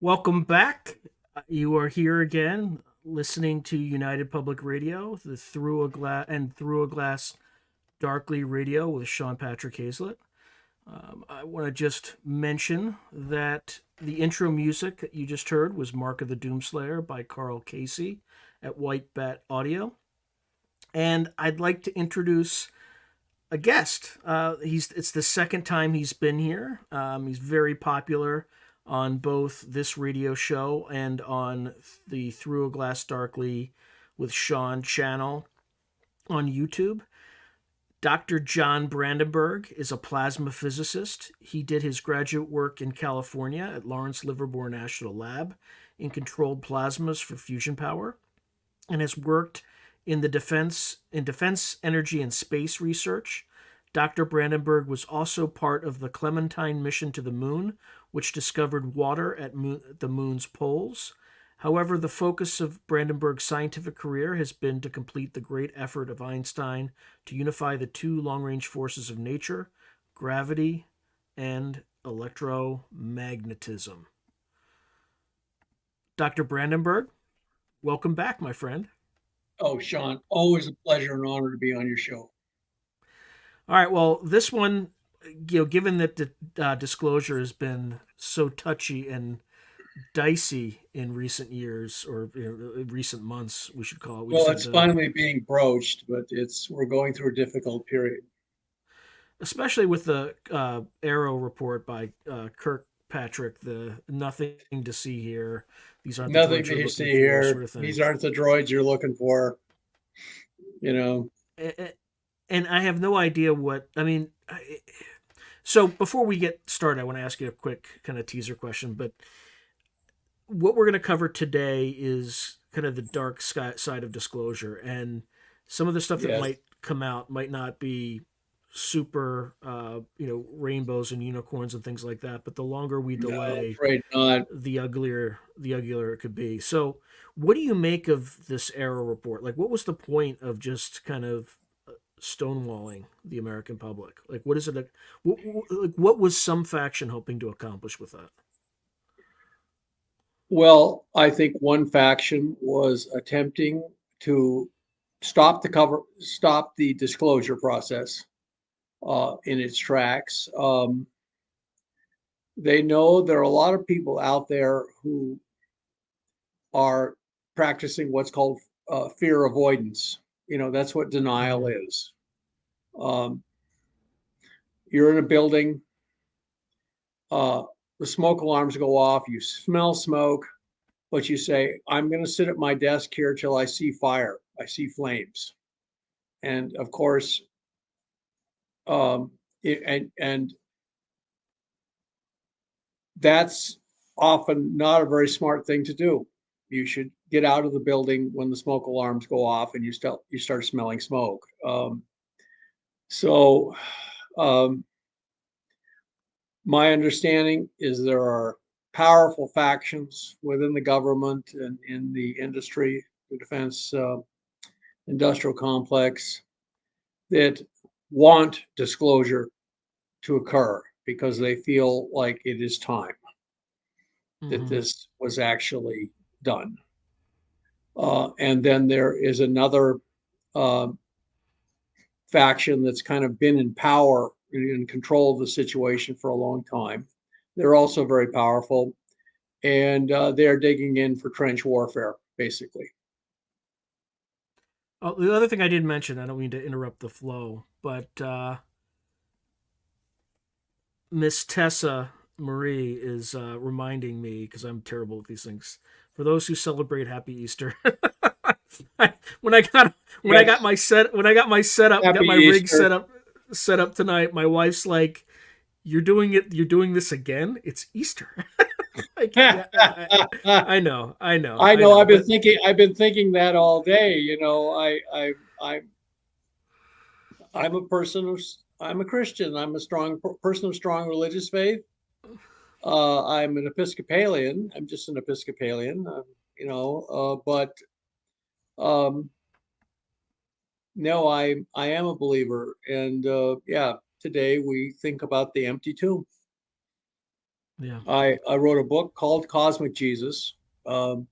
Welcome back. You are here again, listening to United Public Radio, the Through a Glass Darkly Radio with Sean Patrick Hazlett. I want to just mention that the intro music that you just heard was "Mark of the Doomslayer" by Carl Casey at White Bat Audio, and I'd like to introduce a guest. It's the second time he's been here. He's very popular on both this radio show and on the Through a Glass Darkly with Sean channel on YouTube. Dr. John Brandenburg is a plasma physicist. He did his graduate work in California at Lawrence Livermore National Lab in controlled plasmas for fusion power and has worked in defense energy and space research. Dr. Brandenburg was also part of the Clementine mission to the moon, which discovered water at the moon's poles. However, the focus of Brandenburg's scientific career has been to complete the great effort of Einstein to unify the two long-range forces of nature, gravity and electromagnetism. Dr. Brandenburg, welcome back, my friend. Oh, Sean, always a pleasure and honor to be on your show. All right, well, this one, given that the disclosure has been so touchy and dicey in recent years or recent months, we should call it. We just Well, had it's the, finally being broached, but we're going through a difficult period. especially with the Arrow report by Kirkpatrick, the nothing to see here. These aren't the Nothing droids that you're you looking see for, here. sort of thing. These aren't the droids you're looking for. You know, And I have no idea what I mean. So before we get started, I want to ask you a quick kind of teaser question. But what we're going to cover today is kind of the dark side of disclosure, and some of the stuff that yes. might come out might not be super, rainbows and unicorns and things like that. But the longer we No, delay, afraid not. the uglier it could be. So, what do you make of this Arrow report? Like, what was the point of just kind of stonewalling the American public? Like, what is it? What was some faction hoping to accomplish with that? Well, I think one faction was attempting to stop the disclosure process in its tracks. They know there are a lot of people out there who are practicing what's called fear avoidance. That's what denial Mm-hmm. is. Um, you're in a building, uh, the smoke alarms go off, you smell smoke, but you say, I'm going to sit at my desk here till I see fire, I see flames. And of course, um, and that's often not a very smart thing to do. You should get out of the building when the smoke alarms go off and you start smelling smoke. So um, my understanding is there are powerful factions within the government and in the industry, the defense industrial complex, that want disclosure to occur because they feel like it is time that Mm-hmm. this was actually done. And then there is another uh, faction that's kind of been in power in control of the situation for a long time. They're also very powerful, and they're digging in for trench warfare, basically. Oh, the other thing I did mention, I don't mean to interrupt the flow, but Miss Tessa Marie is reminding me because I'm terrible at these things. For those who celebrate Happy Easter, when I got when I got Yes, my set when I got my setup, got happy my rig Easter. set up tonight. My wife's like, "You're doing it. You're doing this again. It's Easter." Like, yeah, I know, I know, I I know. know, I've been but thinking. I've been thinking that all day. I'm a person of. I'm a Christian. I'm a strong person of strong religious faith. I'm an Episcopalian. I'm just an Episcopalian. But um, no, I am a believer, and yeah, today we think about the empty tomb. Yeah. I wrote a book called Cosmic Jesus, um,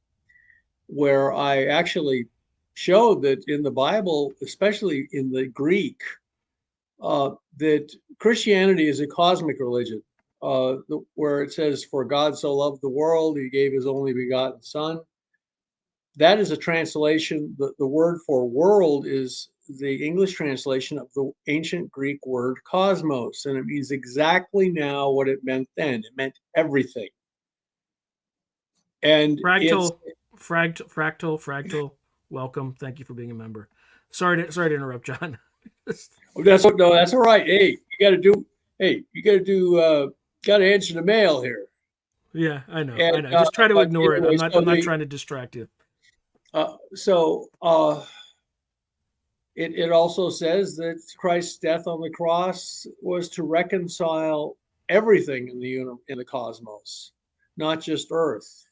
where I actually showed that in the Bible, especially in the Greek, that Christianity is a cosmic religion, where it says, "For God so loved the world, he gave his only begotten Son." That is a translation. The word for world is the English translation of the ancient Greek word cosmos, and it means exactly now what it meant then. It meant everything. And it's Fractal. Welcome. Thank you for being a member. Sorry to interrupt, John. that's what no, that's all right. Hey, got to answer the mail here. Yeah, I And know. Just try to but ignore it. anyway, I'm not trying to distract you. so it also says that Christ's death on the cross was to reconcile everything in the cosmos, not just Earth,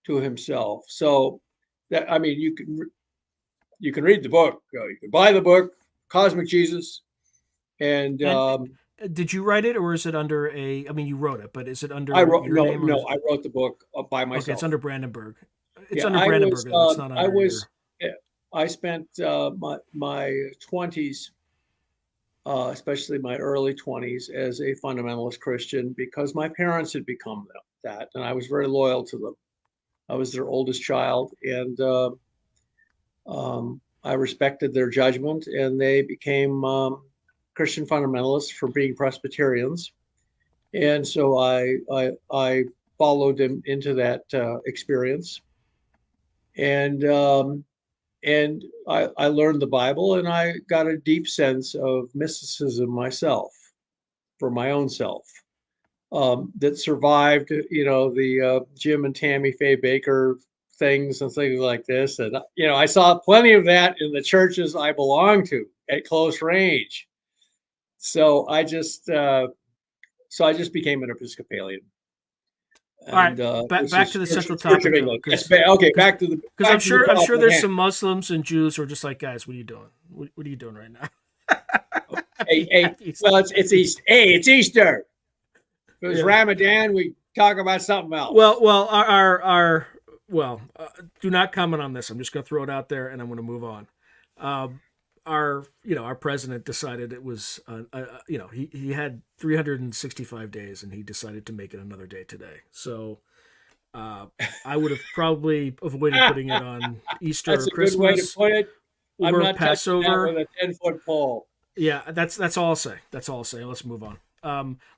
to Himself. So that, I mean, you can read the book, you can buy the book, Cosmic Jesus, and And did you write it, or is it under a? I mean, you wrote it, but is it I under wrote your name, or no, is, I wrote the book by okay? It's myself. under Brandenburg. It's Yeah, under Brandenburg. It's not I under was your. I spent my 20s, especially my early 20s, as a fundamentalist Christian because my parents had become that, and I was very loyal to them. I was their oldest child, and I respected their judgment, and they became Christian fundamentalists for being Presbyterians, and so I followed them into that experience, and I learned the Bible, and I got a deep sense of mysticism myself, for my own self, that survived, the Jim and Tammy Faye Baker things and things like this. And, I saw plenty of that in the churches I belong to at close range. So I just became an Episcopalian. All right, And which back is to the central Church of topic though, England. Yes, because okay, because back to the I'm sure problem at there's hand. some Muslims and Jews who are just like, guys, what are you doing? What are you doing right now? Hey, well, it's Easter. Hey, it's Easter. If it was Yeah. Ramadan, we talk about something else. Well, do not comment on this. I'm just going to throw it out there, and I'm going to move on. Um, our president decided it was, he had 365 days, and he decided to make it another day today. So, I would have probably avoided putting it on Easter That's or a good way to Christmas put it. I'm or not touching that Passover. with a 10-foot pole. Yeah, that's all I'll say. That's all I'll say. Let's move on.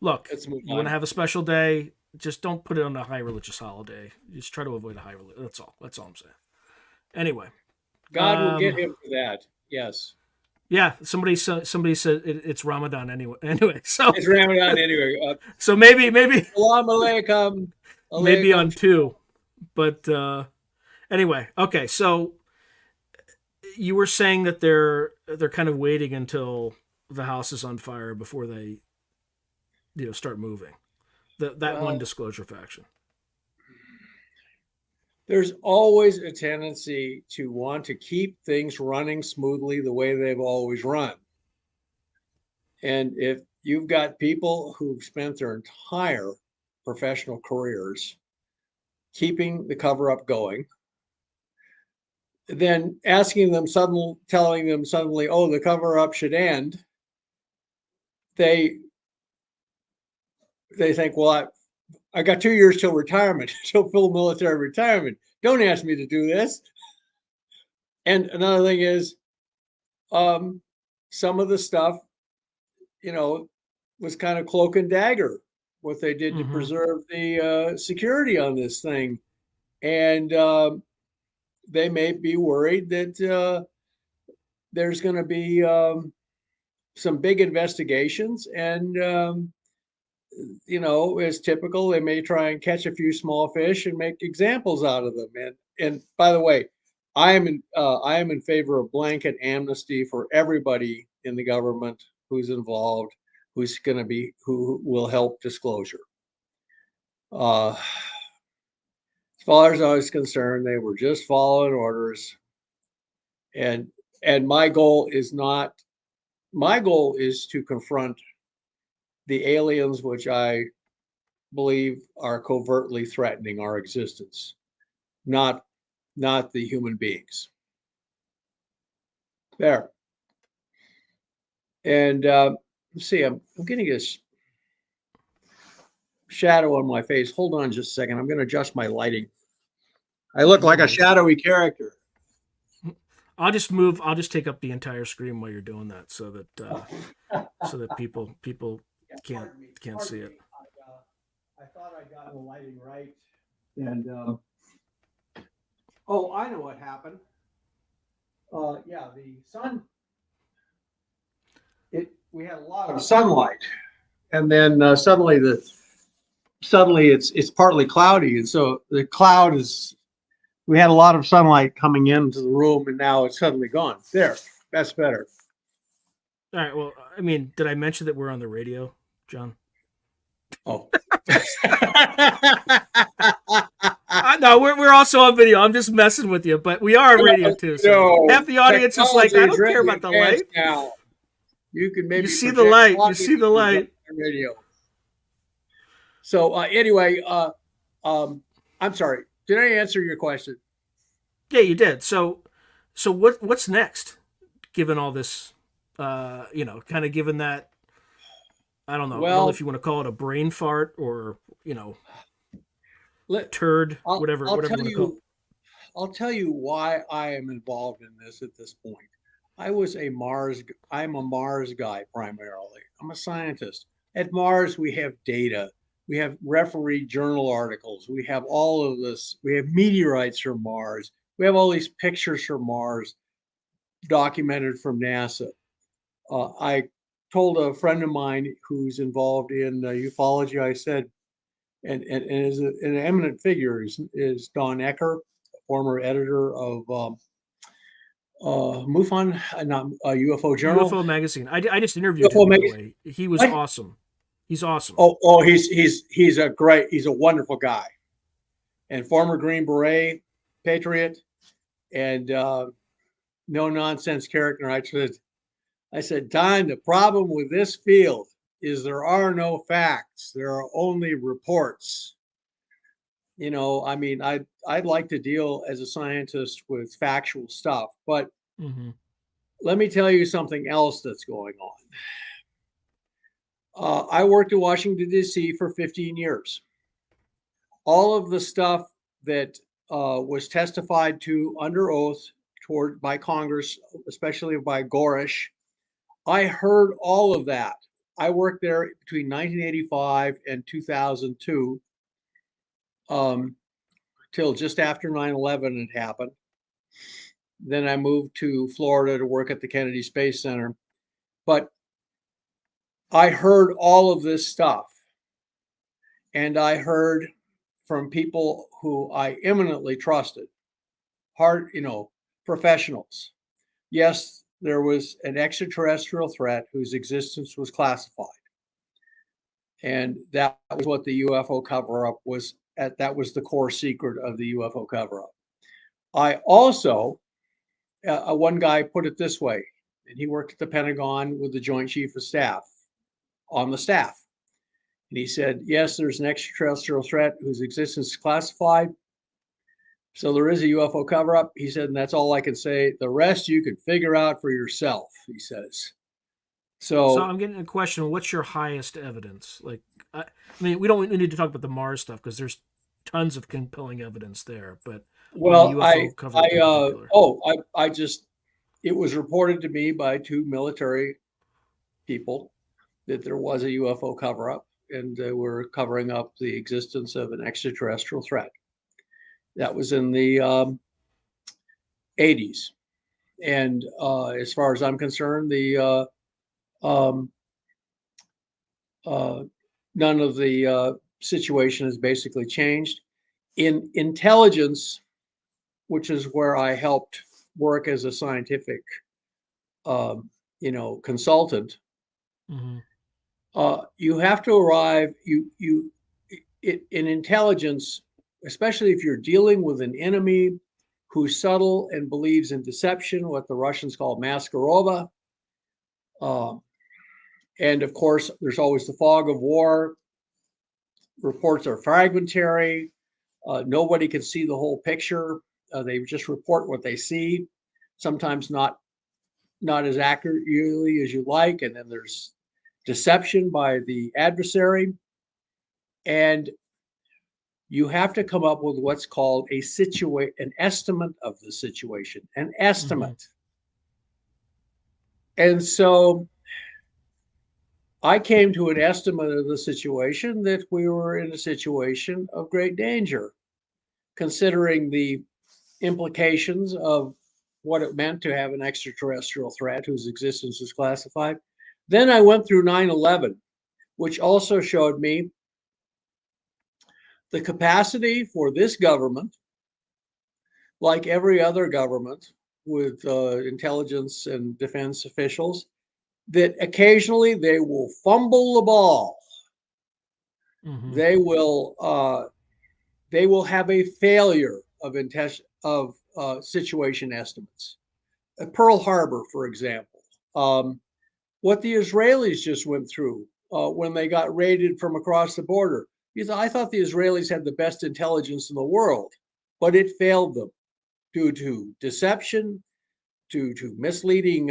Look, Let's move you want to on. have a special day, just don't put it on a high religious holiday. Just try to avoid a high religious. That's all. That's all I'm saying. Anyway, God will get um, him for that. Yes. yeah, somebody said it's Ramadan anyway. Anyway, so It's Ramadan anyway. so maybe Salam alaikum. maybe Alaikum on two, but anyway, okay. So you were saying that they're kind of waiting until the house is on fire before they start moving. That one Well, disclosure faction. there's always a tendency to want to keep things running smoothly the way they've always run. And if you've got people who've spent their entire professional careers keeping the cover up going, then telling them suddenly, oh, the cover up should end, they think, well, I got 2 years till retirement, till full military retirement. Don't ask me to do this. And another thing is, some of the stuff, you know, was kind of cloak and dagger, what they did to Mm-hmm. preserve the security on this thing. And they may be worried that there's going to be some big investigations, and as typical, they may try and catch a few small fish and make examples out of them. And by the way, I am in favor of blanket amnesty for everybody in the government who's involved, who will help disclosure. As far as I was concerned, they were just following orders, and my goal is to confront the aliens, which I believe are covertly threatening our existence, not the human beings. There. And let's see, I'm getting this shadow on my face. Hold on just a second. I'm going to adjust my lighting. I look like a shadowy character. I'll just take up the entire screen while you're doing that, so that people can't see it. I thought I got the lighting right, and oh, I know what happened. Yeah, the sun. We had a lot of sunlight, and then suddenly it's partly cloudy, and so the cloud is. We had a lot of sunlight coming into the room, and now it's suddenly gone. There, that's better. All right. Well, I mean, did I mention that we're on the radio, John? Oh. No, we're also on video. I'm just messing with you, but we are on radio too. So half the audience is like, I don't care about the light. Now. You can maybe see the light. You see the light. Radio. So anyway, I'm sorry. Did I answer your question? Yeah, you did. So what's next? Given all this, kind of given that, I don't know. Well, I don't know if you want to call it a brain fart or turd, whatever you want to call it. I'll tell you why I am involved in this at this point. I'm a Mars guy primarily. I'm a scientist. At Mars, we have data. We have refereed journal articles. We have all of this. We have meteorites from Mars. We have all these pictures from Mars documented from NASA. I told a friend of mine who's involved in ufology, I said, and is an eminent figure is Don Ecker, former editor of MUFON, not UFO Journal. UFO magazine. I just interviewed him, by the way. He was awesome. He's awesome. He's a wonderful guy, and former Green Beret patriot, and no nonsense character. I said, Don, the problem with this field is there are no facts. There are only reports. I mean, I'd like to deal as a scientist with factual stuff, but let me tell you something else that's going on. I worked in Washington, D.C. for 15 years. All of the stuff that was testified to under oath by Congress, especially by Gorish, I heard all of that. I worked there between 1985 and 2002, till just after 9/11 had happened. Then I moved to Florida to work at the Kennedy Space Center. But I heard all of this stuff, and I heard from people who I eminently trusted, professionals. Yes, there was an extraterrestrial threat whose existence was classified. And that was what the UFO cover-up was. That was the core secret of the UFO cover-up. I also, one guy put it this way, and he worked at the Pentagon with the Joint Chief of Staff on the staff. And he said, yes, there's an extraterrestrial threat whose existence is classified. So there is a UFO cover-up. He said, and that's all I can say. The rest you can figure out for yourself, he says. So I'm getting a question. What's your highest evidence? Like, I mean, we don't need to talk about the Mars stuff because there's tons of compelling evidence there. But well, it was reported to me by two military people that there was a UFO cover-up, and they were covering up the existence of an extraterrestrial threat. That was in the 80s, and as far as I'm concerned, none of the situation has basically changed. In intelligence, which is where I helped work as a scientific, consultant, you have to arrive. In intelligence, especially if you're dealing with an enemy who's subtle and believes in deception, what the Russians call maskarova. And of course, there's always the fog of war. reports are fragmentary. Nobody can see the whole picture. They just report what they see, sometimes not as accurately as you like, and then there's deception by the adversary, and you have to come up with what's called an estimate of the situation, an Mm-hmm. estimate. And so I came to an estimate of the situation that we were in a situation of great danger, considering the implications of what it meant to have an extraterrestrial threat whose existence is classified. Then I went through 9/11, which also showed me the capacity for this government, like every other government with intelligence and defense officials, that occasionally they will fumble the ball. Mm-hmm. They will have a failure of situation estimates. Pearl Harbor, for example, what the Israelis just went through when they got raided from across the border. I thought the Israelis had the best intelligence in the world, but it failed them due to deception, due to misleading.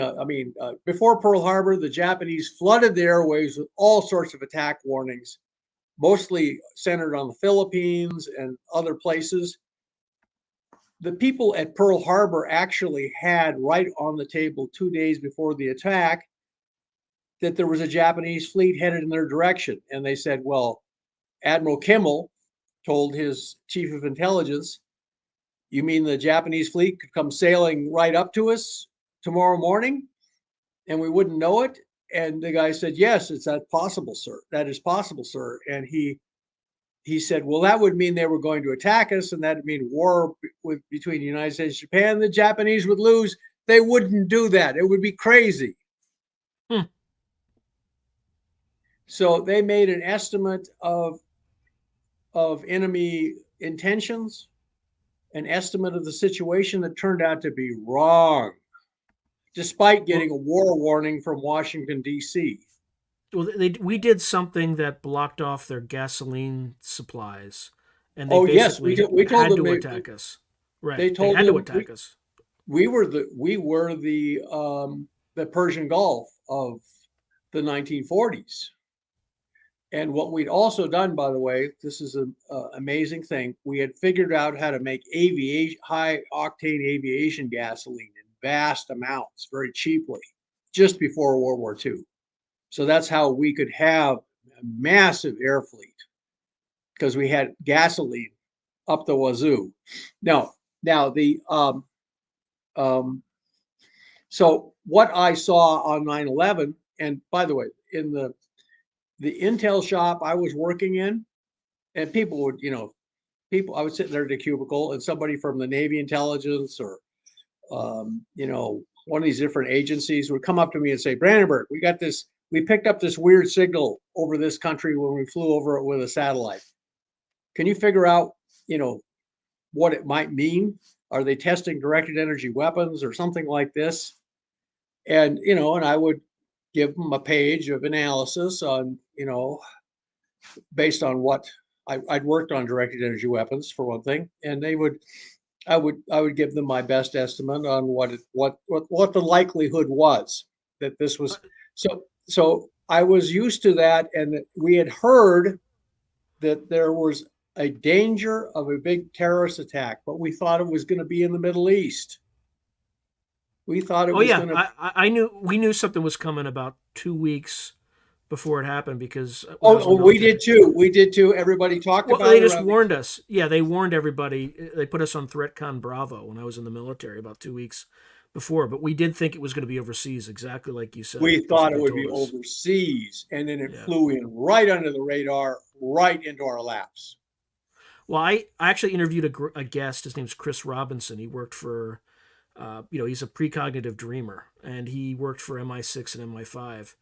Before Pearl Harbor, the Japanese flooded the airwaves with all sorts of attack warnings, mostly centered on the Philippines and other places. The people at Pearl Harbor actually had right on the table 2 days before the attack that there was a Japanese fleet headed in their direction. And they said, well, Admiral Kimmel told his chief of intelligence, you mean the Japanese fleet could come sailing right up to us tomorrow morning and we wouldn't know it? And the guy said, yes, it's that possible, sir. That is possible, sir. And he said, well, that would mean they were going to attack us, and that would mean war between the United States and Japan. The Japanese would lose. They wouldn't do that. It would be crazy. Hmm. So they made an estimate of enemy intentions, an estimate of the situation that turned out to be wrong, despite Well, getting a war warning from Washington, D.C. we did something that blocked off their gasoline supplies, and they Oh, yes, basically we told had them to attack us. they Right, they told had to them attack us. we were the Persian Gulf of the 1940s. And what we'd also done, by the way, this is an amazing thing. We had figured out how to make high octane aviation gasoline in vast amounts, very cheaply, just before World War II. So that's how we could have a massive air fleet because we had gasoline up the wazoo. Now the um, so what I saw on 9/11, and by the way, in the Intel shop I was working in, and people would, I would sit there at a cubicle, and somebody from the Navy intelligence or, one of these different agencies would come up to me and say, Brandenburg, we picked up this weird signal over this country when we flew over it with a satellite. Can you figure out, what it might mean? Are they testing directed energy weapons or something like this? And I would give them a page of analysis on, based on what I'd worked on directed energy weapons for one thing, and I would give them my best estimate on what the likelihood was that this Uh, was. So I was used to that, and we had heard that there was a danger of a big terrorist attack, but we thought it was going to be in the Middle East. We thought it Oh was yeah, going to. I knew we knew something was coming about 2 weeks before it happened because when I was in Oh, the we did military. too. We did too. Everybody talked Well, about they it just around the. warned us. Yeah, they warned everybody. They put us on ThreatCon Bravo when I was in the military about 2 weeks before. But we did think it was going to be overseas, exactly like you said. We That's thought what it they would be told us. overseas, and then it Yeah. flew in right under the radar, right into our laps. Well, I actually interviewed a guest. His name's Chris Robinson. He worked for, he's a precognitive dreamer, and he worked for MI6 and MI5.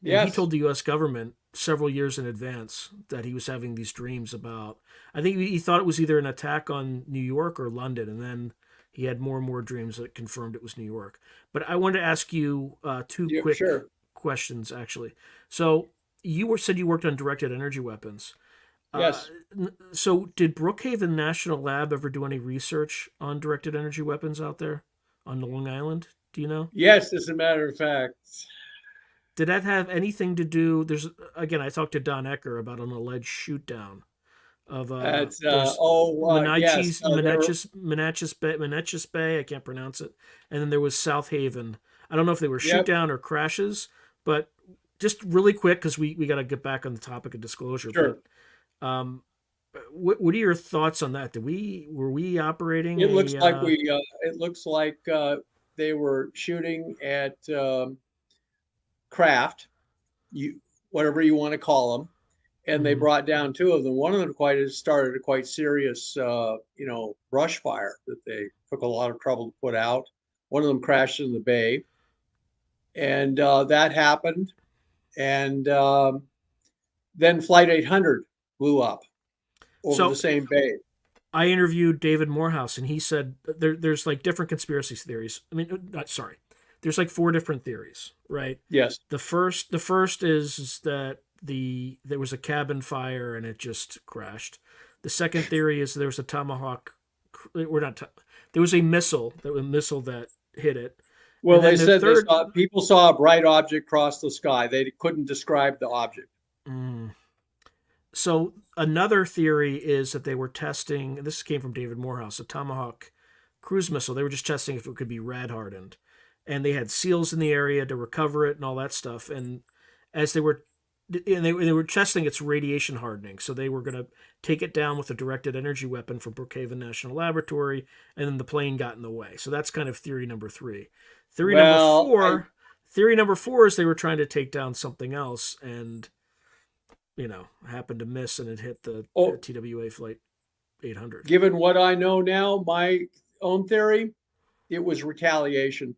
And he Yes. told the U.S. government several years in advance that he was having these dreams about. I think he thought it was either an attack on New York or London, and then he had more and more dreams that confirmed it was New York. But I wanted to ask you two Yeah, quick sure. questions, actually. So said you worked on directed energy weapons. Uh, Yes. so, did Brookhaven National Lab ever do any research on directed energy weapons out there on Long Island? Do you know? Yes, as a matter of fact. Did that have anything to do? There's again, I talked to Don Ecker about an alleged shoot down of It's there's yes, there. Menachus Bay. I can't pronounce it. And then there was South Haven. I don't know if they were shoot Yep. down or crashes, but just really quick because we got to get back on the topic of disclosure. But Sure. um, what are your thoughts on that? Were we operating It looks a like we. It looks like they were shooting at craft, you whatever you want to call them, and they mhm. brought down two of them. One of them quite started a quite serious, brush fire that they took a lot of trouble to put out. One of them crashed in the bay, and that happened. And then Flight 800 blew up over the So same bay. I interviewed David Morehouse, and he said there's like different conspiracy theories. I mean, sorry, there's like four different theories, right? Yes. The first is that there was a cabin fire and it just crashed. The second theory is there was a tomahawk, or not. There was a missile that hit it, Well, and they then the said they third. saw people saw a bright object cross the sky. They couldn't describe the object. Mm, so another theory is that they were testing. This came from David Morehouse, a tomahawk cruise missile. They were just testing if it could be rad hardened, and they had SEALs in the area to recover it and all that stuff. And as they were testing its radiation hardening, so they were going to take it down with a directed energy weapon from Brookhaven National Laboratory, and then the plane got in the way. So that's kind of theory number three. Theory number Well, four. Theory number four is they were trying to take down something else, and happened to miss, and it hit the oh, TWA flight 800. given what I know now, my own theory, it was retaliation.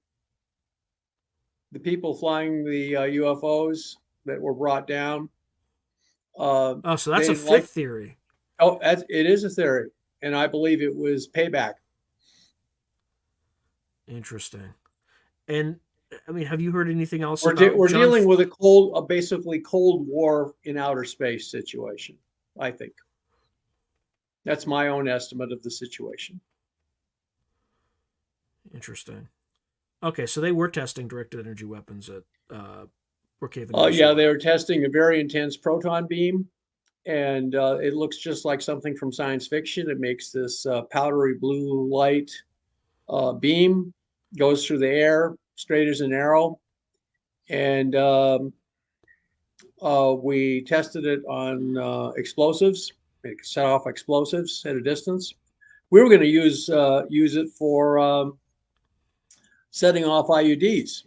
The people flying the UFOs that were brought down, uh, Oh, so they that's a didn't like. fifth theory. Oh, it is a theory, and I believe it was payback. Interesting. And I mean, have you heard anything else We're about we're John? dealing with a basically Cold War in outer space situation. I think that's my own estimate of the situation. Interesting. Okay, so they were testing directed energy weapons at Brookhaven National Yeah, they Lab. were testing a very intense proton beam, and it looks just like something from science fiction. It makes this powdery blue light beam, goes through the air, straight as an arrow, and we tested it on explosives. It set off explosives at a distance. We were going to use it for setting off IUDs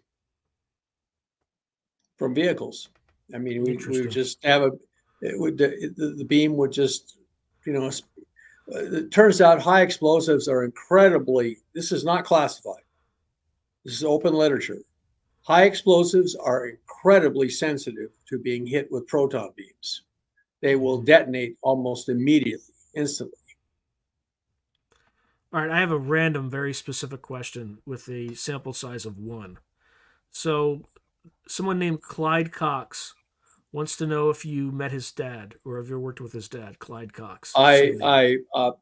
from vehicles. I mean, we would Interesting. just have the beam would just, you know, it turns out high explosives are incredibly, this is not classified. This is open literature. High explosives are incredibly sensitive to being hit with proton beams. They will Mhm. detonate almost immediately, instantly. All right, I have a random, very specific question with a sample size of one. So, someone named Clyde Cox wants to know if you met his dad or have you worked with his dad, Clyde Cox. I, Same name. I, uh,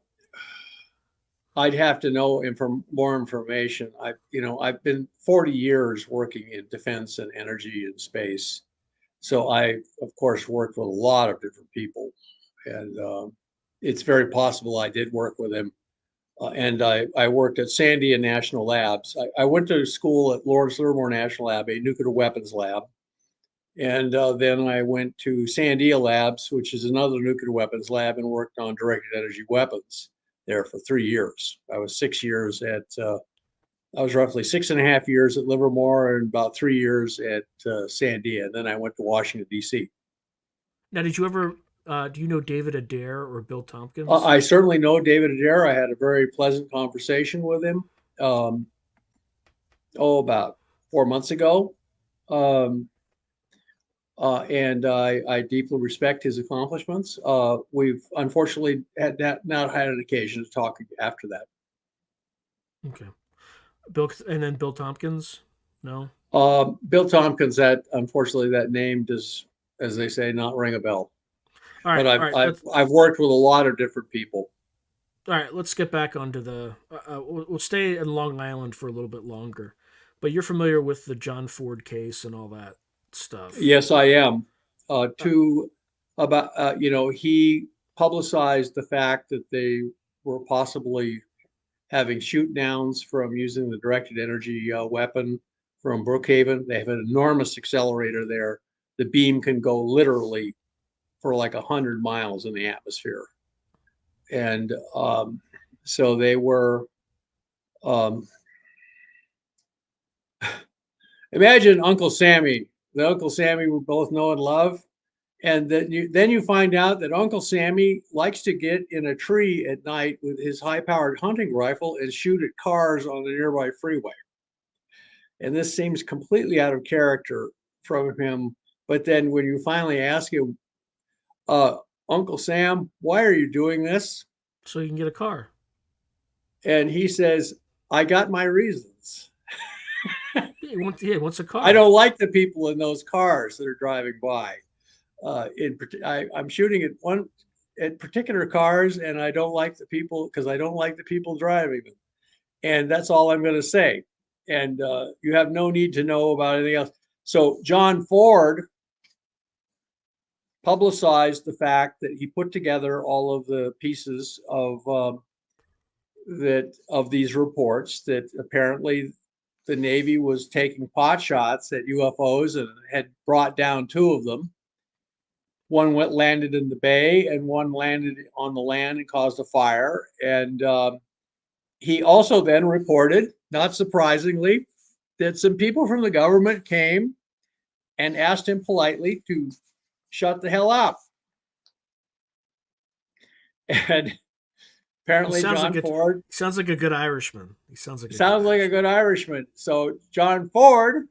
I'd have to know more information. I've been 40 years working in defense and energy and space. So I, of course, worked with a lot of different people, and it's very possible I did work with him. And I worked at Sandia National Labs. I went to school at Lawrence Livermore National Lab, a nuclear weapons lab. And then I went to Sandia Labs, which is another nuclear weapons lab, and worked on directed energy weapons there for 3 years. I was roughly 6.5 years at Livermore and about 3 years at Sandia. And then I went to Washington, D.C. Now, did you ever, do you know David Adair or Bill Tompkins? I certainly know David Adair. I had a very pleasant conversation with him, um, about 4 months ago. Um, and I deeply respect his accomplishments. We've unfortunately not had an occasion to talk after that. Okay. And then Bill Tompkins? No? Bill Tompkins, that unfortunately that name does, as they say, not ring a bell. But All right. I've worked with a lot of different people. All right, let's get back onto the. We'll stay in Long Island for a little bit longer, but you're familiar with the John Ford case and all that stuff. Yes, I am. Uh, To about he publicized the fact that they were possibly having shoot downs from using the directed energy weapon from Brookhaven. They have an enormous accelerator there. The beam can go literally for like 100 miles in the atmosphere, and so they were. Um, Imagine Uncle Sammy, the Uncle Sammy we both know and love. And then you find out that Uncle Sammy likes to get in a tree at night with his high-powered hunting rifle and shoot at cars on the nearby freeway. And this seems completely out of character from him. But then when you finally ask him, Uncle Sam, why are you doing this? so you can get a car. And he says, I got my reasons. He wants a I car. don't like the people in those cars that are driving by. I'm shooting at particular cars, and I don't like the people because I don't like the people driving them. And that's all I'm going to say. And you have no need to know about anything else. So John Ford publicized the fact that he put together all of the pieces of these reports that apparently the Navy was taking pot shots at UFOs and had brought down two of them. One landed in the bay, and one landed on the land and caused a fire. And he also then reported, not surprisingly, that some people from the government came and asked him politely to shut the hell up. And apparently, John Ford sounds like a good Irishman. He sounds like a good Irishman. So John Ford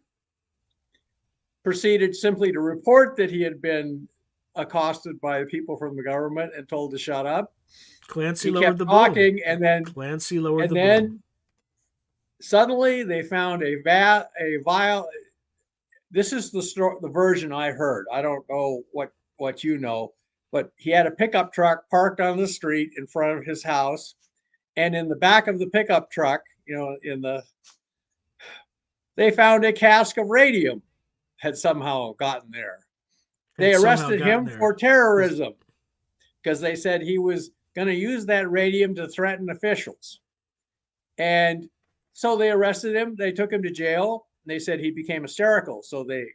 proceeded simply to report that he had been accosted by people from the government and told to shut up. Clancy He lowered kept the talking, boom. and then Clancy lowered and the then boom. suddenly they found a vial. This is the version I heard. I don't know what you know, but he had a pickup truck parked on the street in front of his house, and in the back of the pickup truck, they found a cask of radium had somehow gotten there. They arrested him for terrorism because they said he was going to use that radium to threaten officials. And so they arrested him. They took him to jail. And they said he became hysterical. So they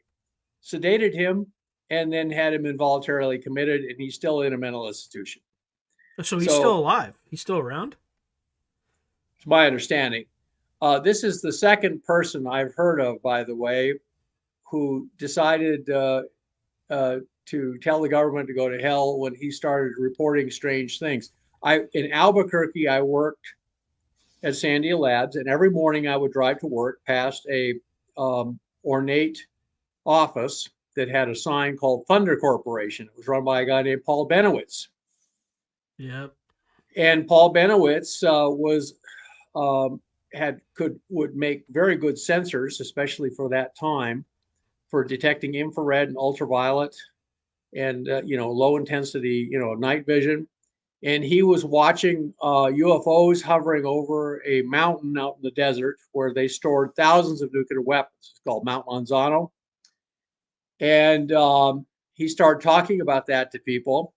sedated him and then had him involuntarily committed. And he's still in a mental institution. So he's still alive. He's still around? It's my understanding. This is the second person I've heard of, by the way, who decided to tell the government to go to hell when he started reporting strange things. In Albuquerque, I worked at Sandia Labs, and every morning I would drive to work past a ornate office that had a sign called Thunder Corporation. It was run by a guy named Paul Benowitz. Yep. And Paul Benowitz would make very good sensors, especially for that time, for detecting infrared and ultraviolet and low intensity night vision. And he was watching UFOs hovering over a mountain out in the desert where they stored thousands of nuclear weapons. It's called Mount Manzano. And he started talking about that to people,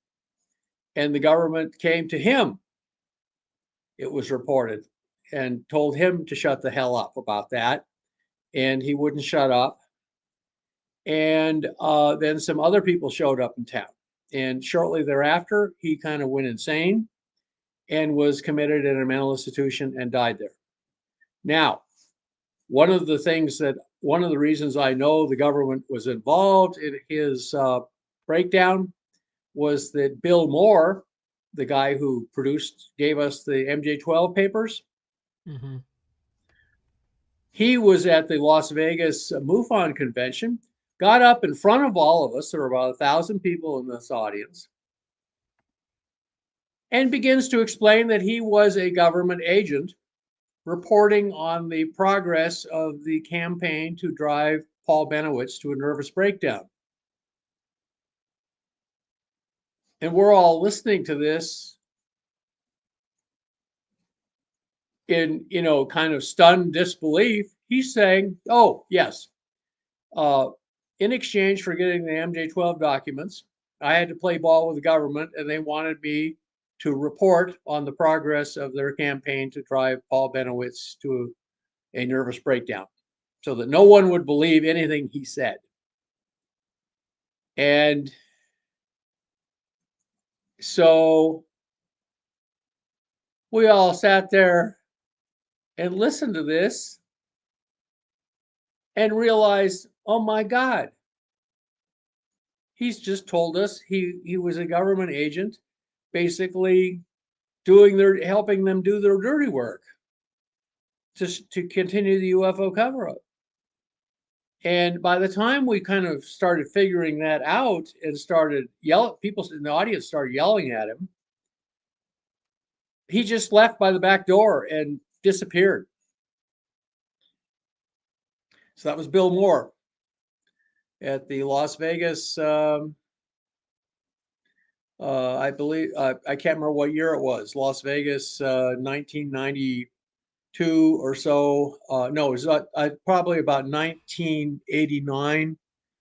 and the government came to him, it was reported, and told him to shut the hell up about that. And he wouldn't shut up. And then some other people showed up in town. And shortly thereafter, he kind of went insane and was committed in a mental institution and died there. Now, one of the reasons I know the government was involved in his breakdown was that Bill Moore, the guy who gave us the MJ-12 papers, mm-hmm. He was at the Las Vegas MUFON convention, got up in front of all of us, there were about 1,000 people in this audience, and begins to explain that he was a government agent reporting on the progress of the campaign to drive Paul Benowitz to a nervous breakdown. And we're all listening to this in, kind of stunned disbelief. He's saying, oh, yes, uh, in exchange for getting the MJ-12 documents, I had to play ball with the government, and they wanted me to report on the progress of their campaign to drive Paul Benowitz to a nervous breakdown so that no one would believe anything he said. And so we all sat there and listened to this and realized, oh my God, he's just told us he was a government agent, basically helping them do their dirty work to continue the UFO cover up. And by the time we kind of started figuring that out and started people in the audience started yelling at him, he just left by the back door and disappeared. So that was Bill Moore at the Las Vegas, I believe, I can't remember what year it was, Las Vegas, 1992 or so. No, it was probably about 1989.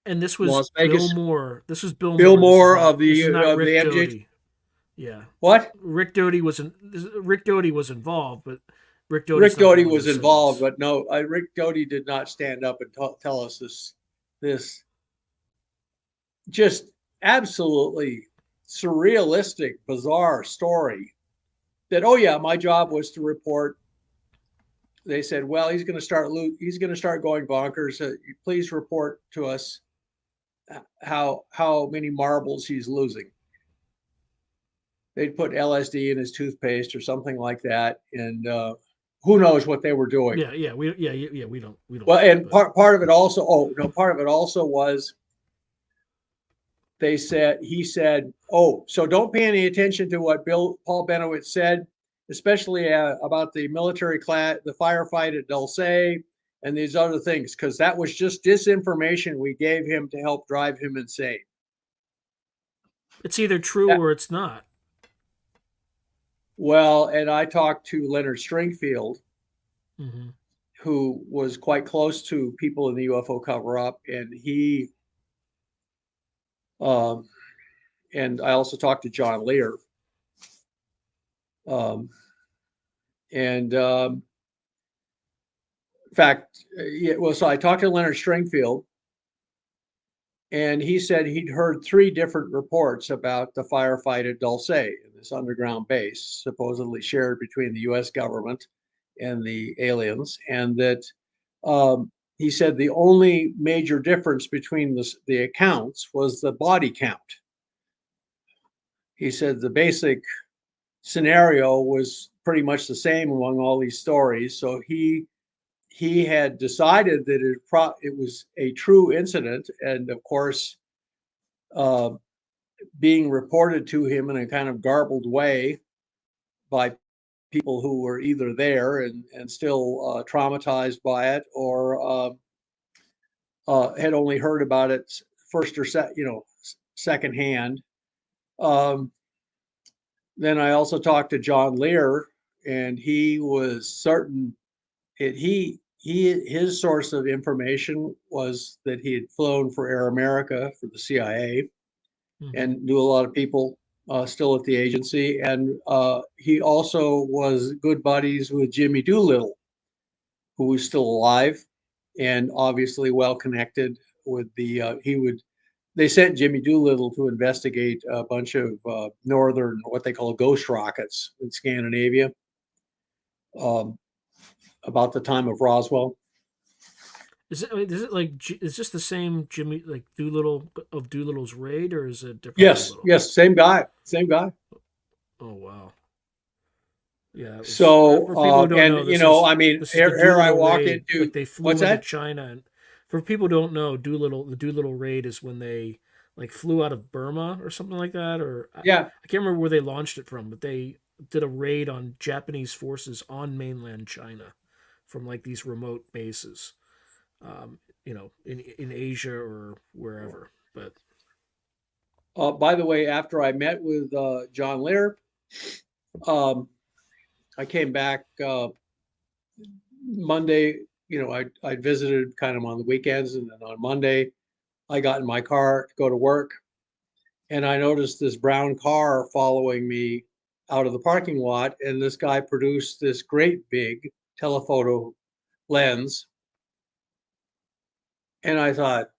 And this was Las Bill Vegas. Moore. This was Bill Bill Moore. Moore of This is not the Rick MJ. Doty. Yeah, What? Rick Doty was involved, but Rick Rick Doty's not the Doty one was who said involved, this. but no, Rick Doty did not stand up and tell us this just absolutely surrealistic, bizarre story. That, oh yeah, my job was to report. They said, well, he's going to start going bonkers. Please report to us how many marbles he's losing. They'd put LSD in his toothpaste or something like that, and who knows what they were doing. We don't Well, know, and part of it also, part of it also was he said, oh, so don't pay any attention to what Paul Benowitz said, especially about the military class, the firefight at Dulce, and these other things, because that was just disinformation we gave him to help drive him insane. it's either true or it's not. Well, and I talked to Leonard Stringfield, Mm-hmm. who was quite close to people in the UFO cover-up, and and I also talked to John Lear, and in fact, so I talked to Leonard Stringfield, and he said he'd heard 3 different reports about the firefight at Dulce, this underground base supposedly shared between the U.S. government and the aliens, and that he said the only major difference between the accounts was the body count. He said the basic scenario was pretty much the same among all these stories, so he had decided that it was a true incident, and of course, being reported to him in a kind of garbled way by people who were either there and still traumatized by it, or had only heard about it first or secondhand. Then I also talked to John Lear, and he was certain his source of information was that he had flown for Air America for the CIA, Mm-hmm. and knew a lot of people still at the agency. And he also was good buddies with Jimmy Doolittle, who was still alive and obviously well connected with they sent Jimmy Doolittle to investigate a bunch of northern, what they call ghost rockets in Scandinavia, about the time of Roswell. Is this the same Jimmy, like Doolittle of Doolittle's raid, or is it different? Yes, Doolittle? yes, same guy. Oh wow. Yeah. So, for people who don't know, I mean, this is the here I Doolittle walk raid. into, Like they flew what's into that? China, and for people who don't know, the Doolittle raid is when they like flew out of Burma or something like that, or Yeah. I can't remember where they launched it from, but they did a raid on Japanese forces on mainland China from like these remote bases, in Asia or wherever. But By the way, after I met with John Lear, um, I came back Monday. I visited kind of on the weekends, and then on Monday, I got in my car to go to work, and I noticed this brown car following me out of the parking lot, and this guy produced this great big telephoto lens, and I thought,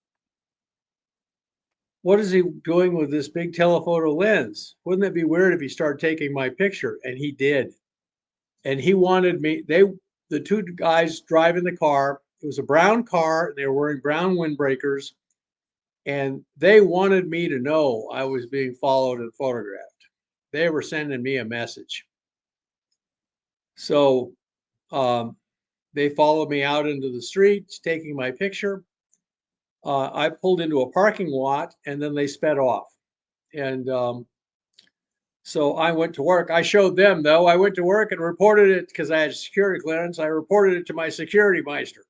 what is he doing with this big telephoto lens? Wouldn't it be weird if he started taking my picture? And he did. And he wanted me, the two guys driving the car, it was a brown car, and they were wearing brown windbreakers, and they wanted me to know I was being followed and photographed. They were sending me a message. So they followed me out into the streets, taking my picture. I pulled into a parking lot, and then they sped off. And so I went to work. I showed them, though. I went to work and reported it because I had a security clearance. I reported it to my security meister.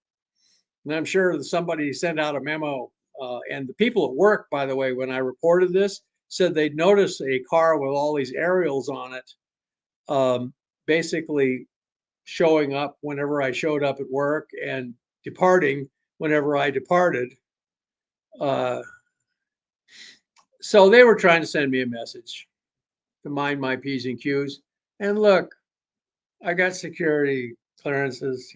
And I'm sure that somebody sent out a memo. And the people at work, by the way, when I reported this, said they'd noticed a car with all these aerials on it, basically showing up whenever I showed up at work and departing whenever I departed. So they were trying to send me a message to mind my P's and Q's. And look, I got security clearances,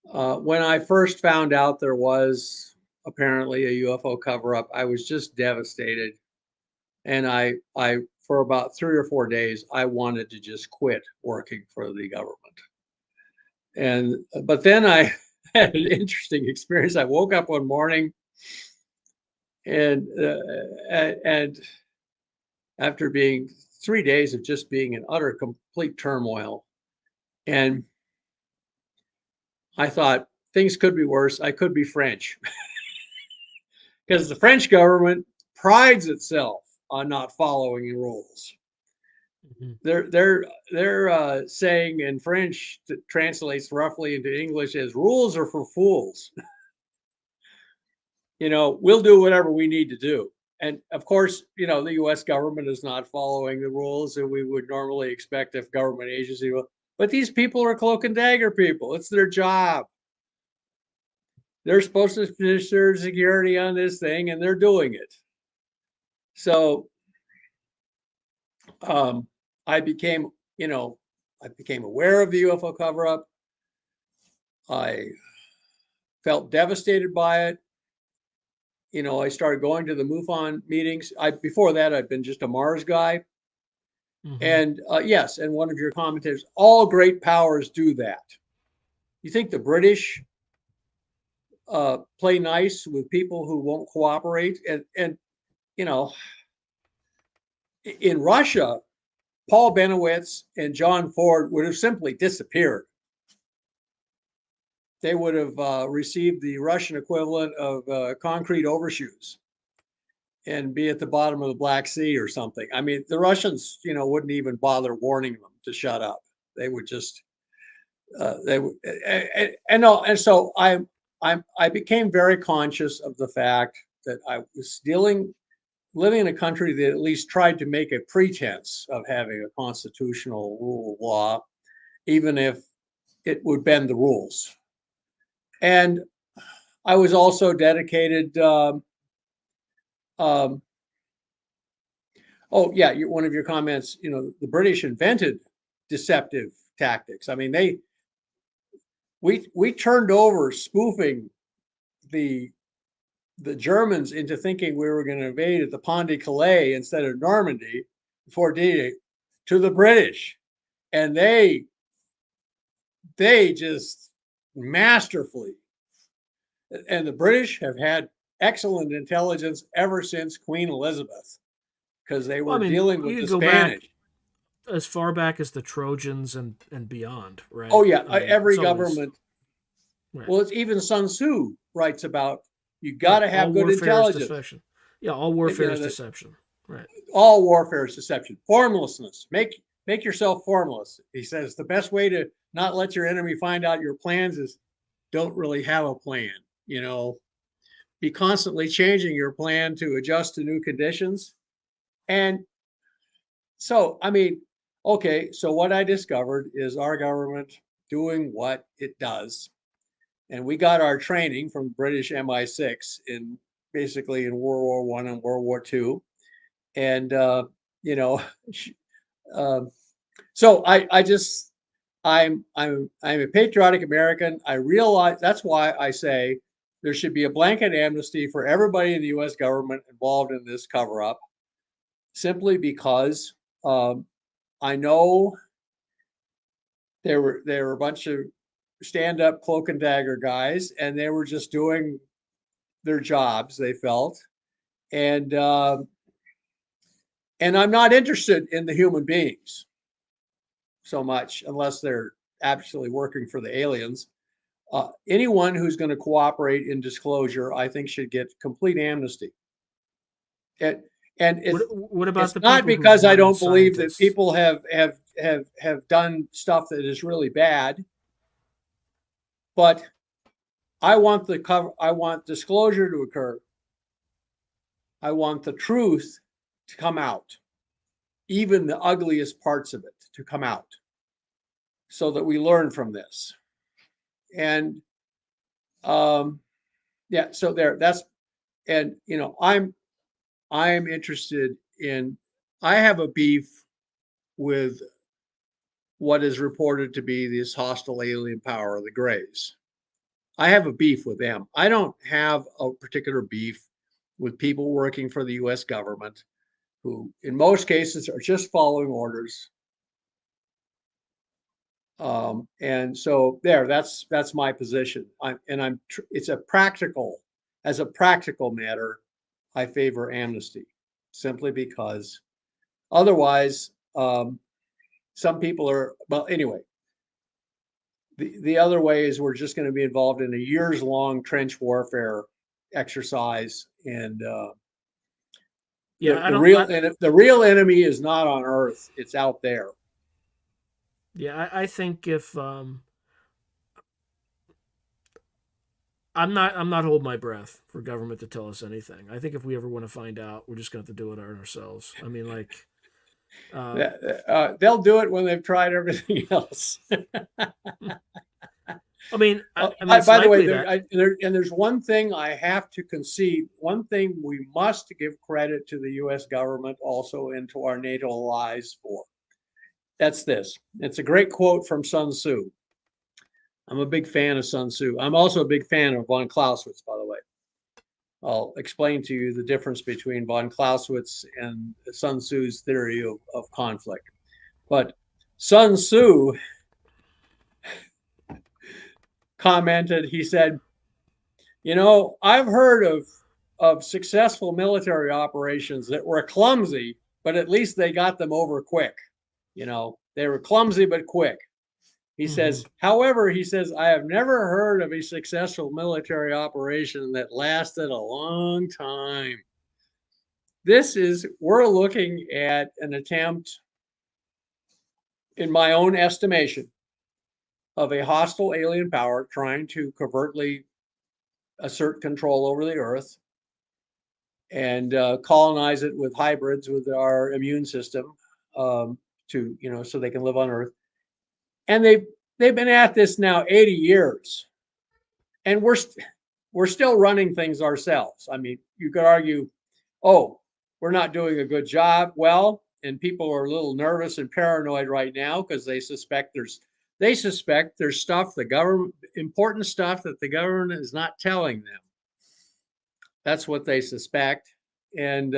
when I first found out there was apparently a UFO cover-up, I was just devastated. And I for about 3 or 4 days, I wanted to just quit working for the government. But then I had an interesting experience. I woke up one morning and after being 3 days of just being in utter complete turmoil, and I thought things could be worse. I could be French because the French government prides itself on not following the rules. They're saying in French, that translates roughly into English as rules are for fools. We'll do whatever we need to do. And of course, the US government is not following the rules that we would normally expect if government agency will. But these people are cloak and dagger people. It's their job. They're supposed to finish their security on this thing, and they're doing it. So I became aware of the UFO cover-up. I felt devastated by it. I started going to the MUFON meetings. Before that, I'd been just a Mars guy. Mm-hmm. And yes, and one of your commentators, all great powers do that. You think the British play nice with people who won't cooperate? And in Russia, Paul Benowitz and John Ford would have simply disappeared. They would have received the Russian equivalent of concrete overshoes and be at the bottom of the Black Sea or something. I mean, the Russians, wouldn't even bother warning them to shut up. They would just, and so I became very conscious of the fact that I was living in a country that at least tried to make a pretense of having a constitutional rule of law, even if it would bend the rules. And I was also dedicated. One of your comments, the British invented deceptive tactics. I mean, we turned over spoofing the Germans into thinking we were going to invade at the Pont de Calais instead of Normandy before D-Day to the British, and they just masterfully. And the British have had excellent intelligence ever since Queen Elizabeth, because they were dealing with the Spanish. As far back as the Trojans and beyond, right? Oh yeah, every government. Right. Well, it's even Sun Tzu writes about you got to have good intelligence. Deception. Yeah, all warfare is deception. Right. All warfare is deception. Formlessness. Make yourself formless. He says the best way to not let your enemy find out your plans is don't really have a plan. be constantly changing your plan to adjust to new conditions. And so, I mean, okay, so what I discovered is our government doing what it does. And we got our training from British MI6 in basically in World War One and World War II. And, you know, so I'm a patriotic American. I realize that's why I say there should be a blanket amnesty for everybody in the U.S. government involved in this cover up, simply because I know there were a bunch of stand up cloak and dagger guys, and they were just doing their jobs. They felt, and I'm not interested in the human beings so much unless they're actually working for the aliens. Anyone who's going to cooperate in disclosure, I think, should get complete amnesty. And What about it's the not people who've because I murdered don't believe that scientists? people have done stuff that is really bad, but I want disclosure to occur. I want the truth to come out, even the ugliest parts of it to come out, so that we learn from this. And yeah, so that's, and you know, I'm interested in, I have a beef with what is reported to be this hostile alien power, the Greys. I have a beef with them. I don't have a particular beef with people working for the US government who, in most cases, are just following orders. And so that's my position. It's as a practical matter, I favor amnesty, simply because otherwise, some people are, well, anyway, the other way is we're just going to be involved in a years long trench warfare exercise. And Yeah, I don't. the real enemy is not on Earth, it's out there. Yeah, I think if I'm not holding my breath for government to tell us anything. I think if we ever want to find out, we're just going to have to do it ourselves. I mean, like, They'll do it when they've tried everything else. I mean, it's By the way, likely that. there's one thing I have to concede. One thing we must give credit to the U.S. government also and to our NATO allies for. That's this. It's a great quote from Sun Tzu. I'm a big fan of Sun Tzu. I'm also a big fan of von Clausewitz, by the way. I'll explain to you the difference between von Clausewitz and Sun Tzu's theory of conflict. But Sun Tzu commented, he said, you know, I've heard of successful military operations that were clumsy, but at least they got them over quick. You know, they were clumsy but quick. He says, however, he says, I have never heard of a successful military operation that lasted a long time. We're looking at an attempt, in my own estimation, of a hostile alien power trying to covertly assert control over the Earth and colonize it with hybrids with our immune system, to, you know, so they can live on Earth. And they've been at this now 80 years, and we're still running things ourselves. I mean, you could argue, oh, we're not doing a good job. Well, and people are a little nervous and paranoid right now because they suspect there's stuff, the government, important stuff that the government is not telling them. That's what they suspect. And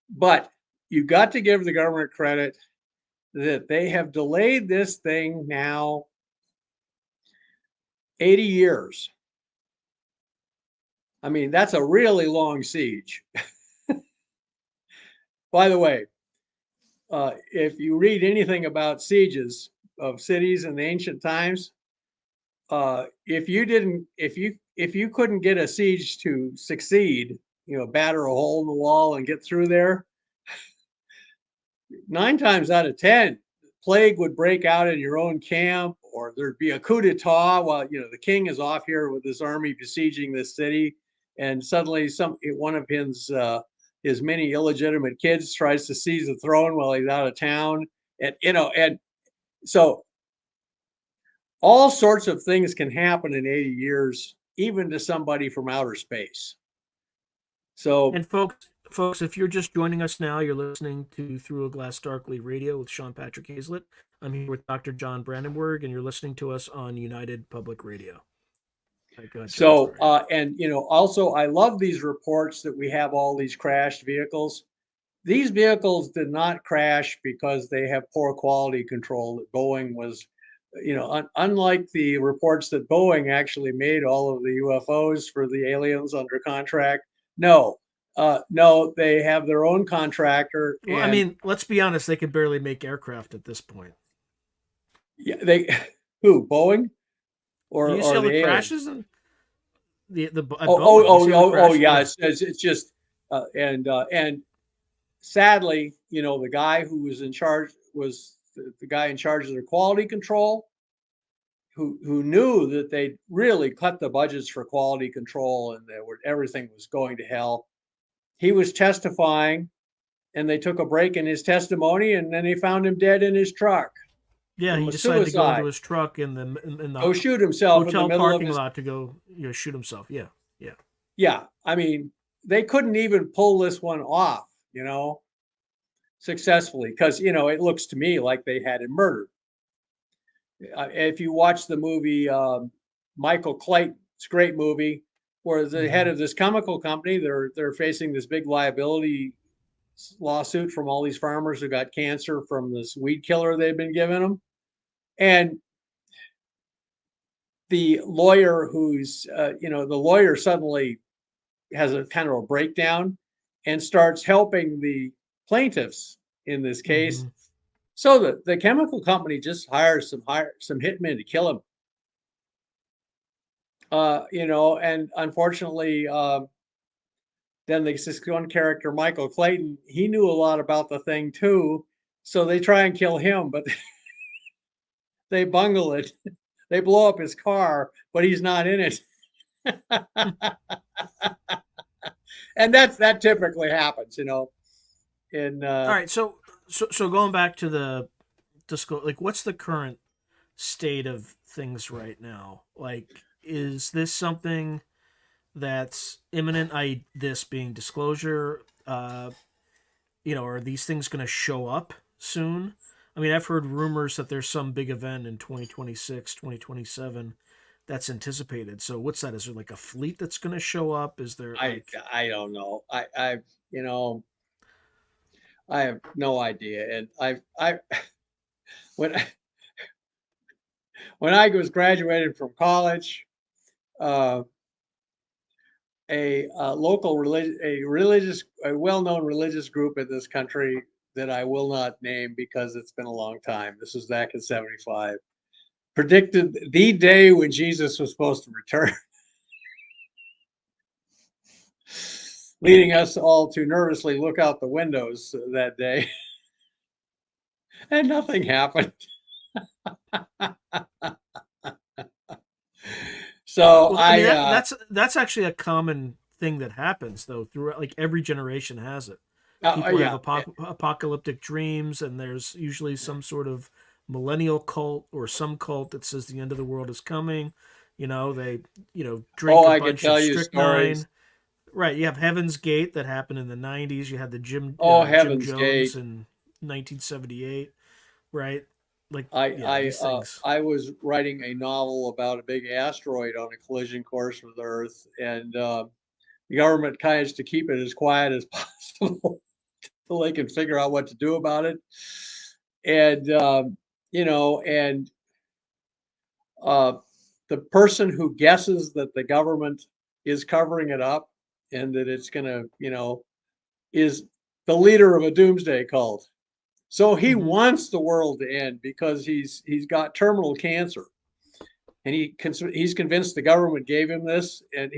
but you got to give the government credit that they have delayed this thing now 80 years. I mean, that's a really long siege. By the way, if you read anything about sieges of cities in the ancient times, if you couldn't get a siege to succeed, you know, batter a hole in the wall and get through there, 9 times out of 10, plague would break out in your own camp, or there'd be a coup d'etat while the king is off here with his army besieging this city, and suddenly one of his many illegitimate kids tries to seize the throne while he's out of town, and so all sorts of things can happen in 80 years, even to somebody from outer space. So, And folks, if you're just joining us now, you're listening to Through a Glass Darkly Radio with Sean Patrick Hazlett. I'm here with Dr. John Brandenburg, and you're listening to us on United Public Radio. Right, go ahead, John. so, and also, I love these reports that we have all these crashed vehicles. These vehicles did not crash because they have poor quality control. That Boeing was, unlike the reports that Boeing actually made all of the UFOs for the aliens under contract. No, no, they have their own contractor. Well, I mean, let's be honest; they can barely make aircraft at this point. Yeah, who, Boeing, or Do you see all the the aliens? crashes and the yeah, it's just and sadly, the guy who was in charge was the guy in charge of their quality control, who knew that they really cut the budgets for quality control and everything was going to hell. He was testifying, and they took a break in his testimony, and then they found him dead in his truck. Yeah, he decided to go into his truck in the go shoot himself hotel in the middle parking of lot to go shoot himself. Yeah. Yeah, I mean, they couldn't even pull this one off, successfully, because it looks to me like they had him murdered. If you watch the movie Michael Clayton, it's a great movie where the head of this chemical company, they're facing this big liability lawsuit from all these farmers who got cancer from this weed killer they've been giving them, and the lawyer the lawyer suddenly has a kind of a breakdown and starts helping the plaintiffs in this case. So the chemical company just hires some hitmen to kill him. And unfortunately, then this one character, Michael Clayton, he knew a lot about the thing too. So they try and kill him, but they bungle it. They blow up his car, but he's not in it. And that typically happens, All right, so going back to the disco, like, what's the current state of things right now? Like, is this something that's imminent? This being disclosure, are these things going to show up soon? I mean, I've heard rumors that there's some big event in 2026, 2027 that's anticipated. So what's that? Is there like a fleet that's going to show up? Is there? I don't know. I have no idea. And when I was graduating from college, a well-known religious group in this country that I will not name because it's been a long time. This was back in '75. Predicted the day when Jesus was supposed to return, leading us all to nervously look out the windows that day. And nothing happened. So well, I mean, that's actually a common thing that happens though. Throughout, like, every generation has it. People have apocalyptic dreams, and there's usually some sort of millennial cult or some cult that says the end of the world is coming. They drink a bunch of strychnine. Right, you have Heaven's Gate that happened in the 90s. You had the Jim Jones Gate in 1978, right? Like, I was writing a novel about a big asteroid on a collision course with Earth, and the government tries to keep it as quiet as possible until they can figure out what to do about it. And the person who guesses that the government is covering it up and that it's going to, is the leader of a doomsday cult. So he wants the world to end because he's got terminal cancer, and he's convinced the government gave him this, and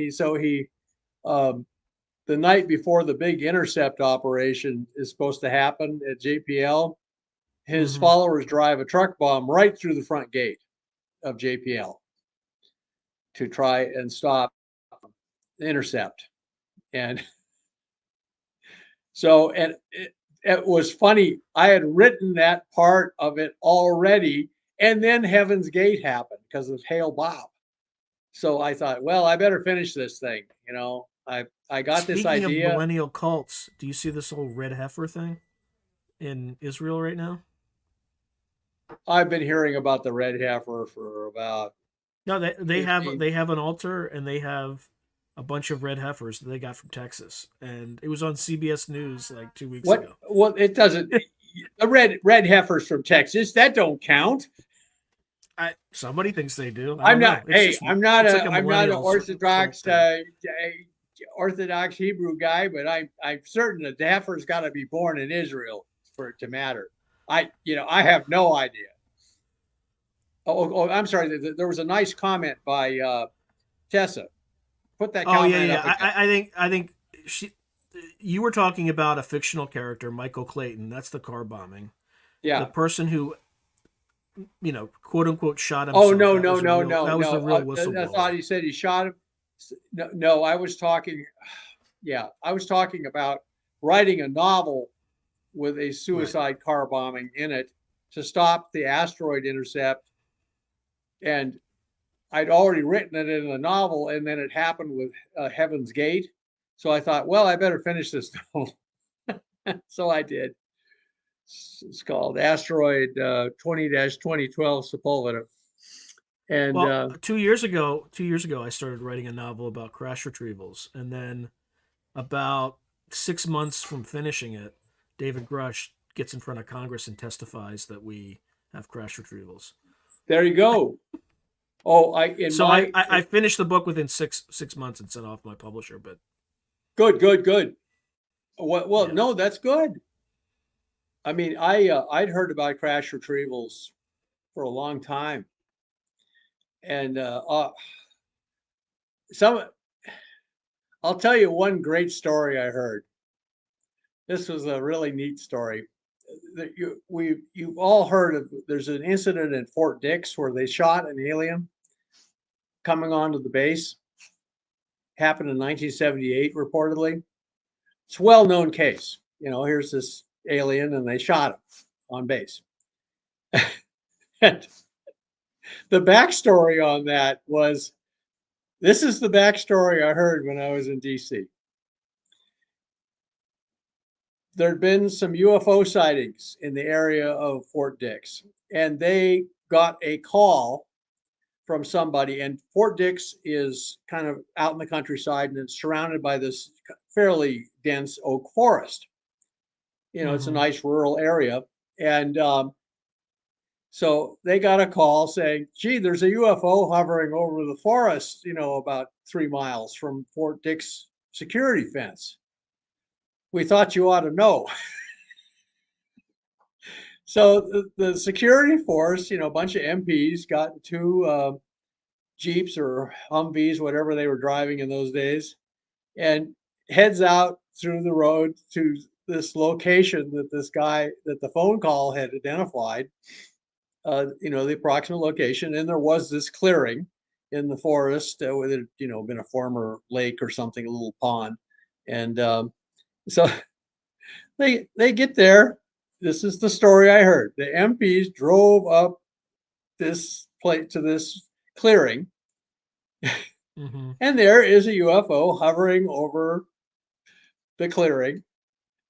the night before the big intercept operation is supposed to happen at JPL, his followers drive a truck bomb right through the front gate. of JPL to try and stop the intercept. And so, and it was funny. I had written that part of it already, and then Heaven's Gate happened because of Hail Bob. So I thought, well, I better finish this thing. I got this Speaking of idea. millennial cults, do you see this whole red heifer thing in Israel right now? I've been hearing about the red heifer for about No, they have 15. they have an altar and they have a bunch of red heifers that they got from Texas, and it was on CBS News like 2 weeks What? ago. Well, it doesn't. The red heifers from Texas, that don't count. Somebody thinks they do. I I'm don't not. know. It's Hey, just it's like a I'm not an millennial cult Orthodox thing. Orthodox Hebrew guy, but I'm certain that the heifer's got to be born in Israel for it to matter. I have no idea. I'm sorry. There was a nice comment by Tessa. Put that Oh yeah, comment yeah. up again. I think she. You were talking about a fictional character, Michael Clayton. That's the car bombing. The Yeah. person who, quote unquote, shot Oh, himself. no, That no, was the no, real. no, That was the no. real I thought whistleblower. he said he shot him. No, no, I was talking. Yeah, I was talking about writing a novel with a Right. suicide car bombing in it to stop the asteroid intercept. And I'd already written it in a novel, and then it happened with Heaven's Gate. So I thought, well, I better finish this novel. So I did. It's called Asteroid 20-2012 Sepulveda. And Well, 2 years ago, I started writing a novel about crash retrievals, and then about 6 months from finishing it, David Grush gets in front of Congress and testifies that we have crash retrievals. there you go. Oh, So I finished the book within six months and sent off my publisher. But good. Well, yeah, no, that's good. I mean, I'd heard about crash retrievals for a long time, and some I'll tell you one great story I heard. This was a really neat story. You've all heard of. There's an incident in Fort Dix where they shot an alien coming onto the base. Happened in 1978, reportedly. It's a well-known case. Here's this alien, and they shot him on base. And the backstory on that was this is the backstory I heard when I was in DC. There'd been some UFO sightings in the area of Fort Dix, and they got a call from somebody. And Fort Dix is kind of out in the countryside, and it's surrounded by this fairly dense oak forest. It's a mm-hmm. nice rural area. And so they got a call saying, gee, there's a UFO hovering over the forest, about 3 miles from Fort Dix security fence. We thought you ought to know. So the security force, a bunch of MPs got two Jeeps or Humvees, whatever they were driving in those days, and heads out through the road to this location that the phone call had identified, the approximate location. And there was this clearing in the forest with it, been a former lake or something, a little pond. And so they get there. This is the story I heard. The MPs drove up this place to this clearing, Mm-hmm. and there is a UFO hovering over the clearing,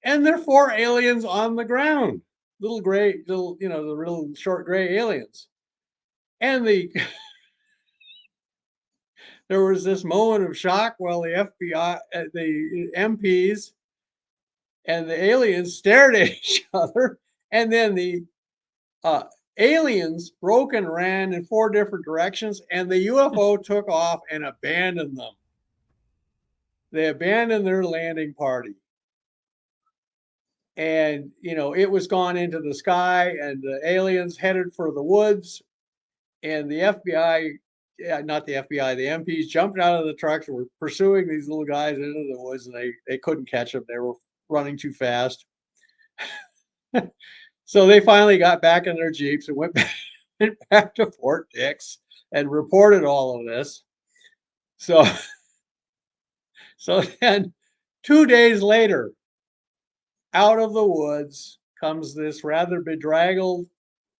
and there are 4 aliens on the ground, the real short gray aliens. And there was this moment of shock while the FBI, the MPs, and the aliens stared at each other, and then the uh, aliens broke and ran in 4 different directions, and the UFO took off and abandoned them. They abandoned their landing party. And, it was gone into the sky, and the aliens headed for the woods. And the FBI, not the FBI, the MPs jumped out of the trucks and were pursuing these little guys into the woods, and they couldn't catch them. They were running too fast. So they finally got back in their Jeeps and went back, went back to Fort Dix and reported all of this. So, so then 2 days later, out of the woods comes this rather bedraggled,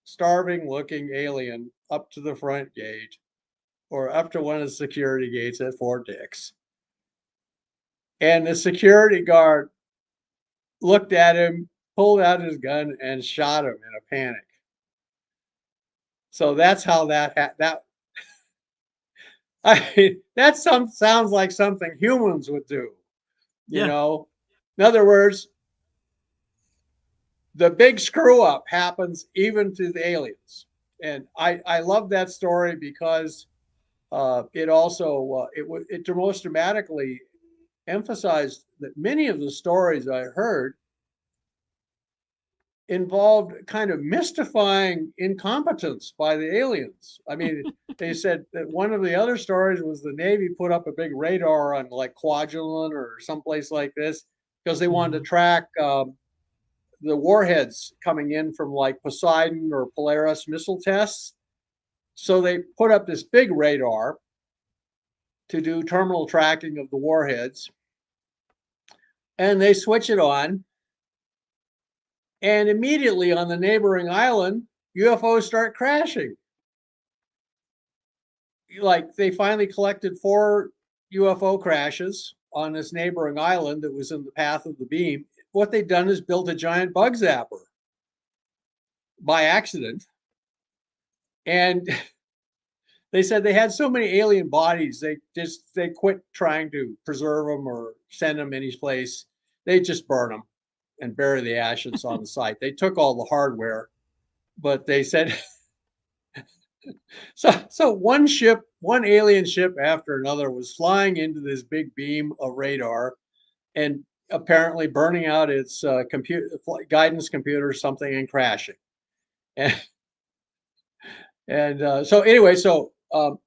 starving looking alien up to the front gate or up to one of the security gates at Fort Dix. And the security guard looked at him, pulled out his gun, and shot him in a panic. So that's how that I mean, that sounds like something humans would do, you Yeah. know. In other words, the big screw up happens even to the aliens, and I love that story because it also it most dramatically emphasized that many of the stories I heard involved kind of mystifying incompetence by the aliens. I mean, they said that one of the other stories was the Navy put up a big radar on like Kwajalein or someplace like this because they wanted to Hmm. track the warheads coming in from like Poseidon or Polaris missile tests. So they put up this big radar to do terminal tracking of the warheads, and they switch it on. And immediately on the neighboring island, UFOs start crashing. Like they finally collected 4 UFO crashes on this neighboring island that was in the path of the beam. What they'd done is built a giant bug zapper by accident. And they said they had so many alien bodies, they quit trying to preserve them or send them any place. They just burn them and bury the ashes on the site. They took all the hardware, but they said so one alien ship after another was flying into this big beam of radar and apparently burning out its computer guidance computer or something and crashing. And, so anyway, so I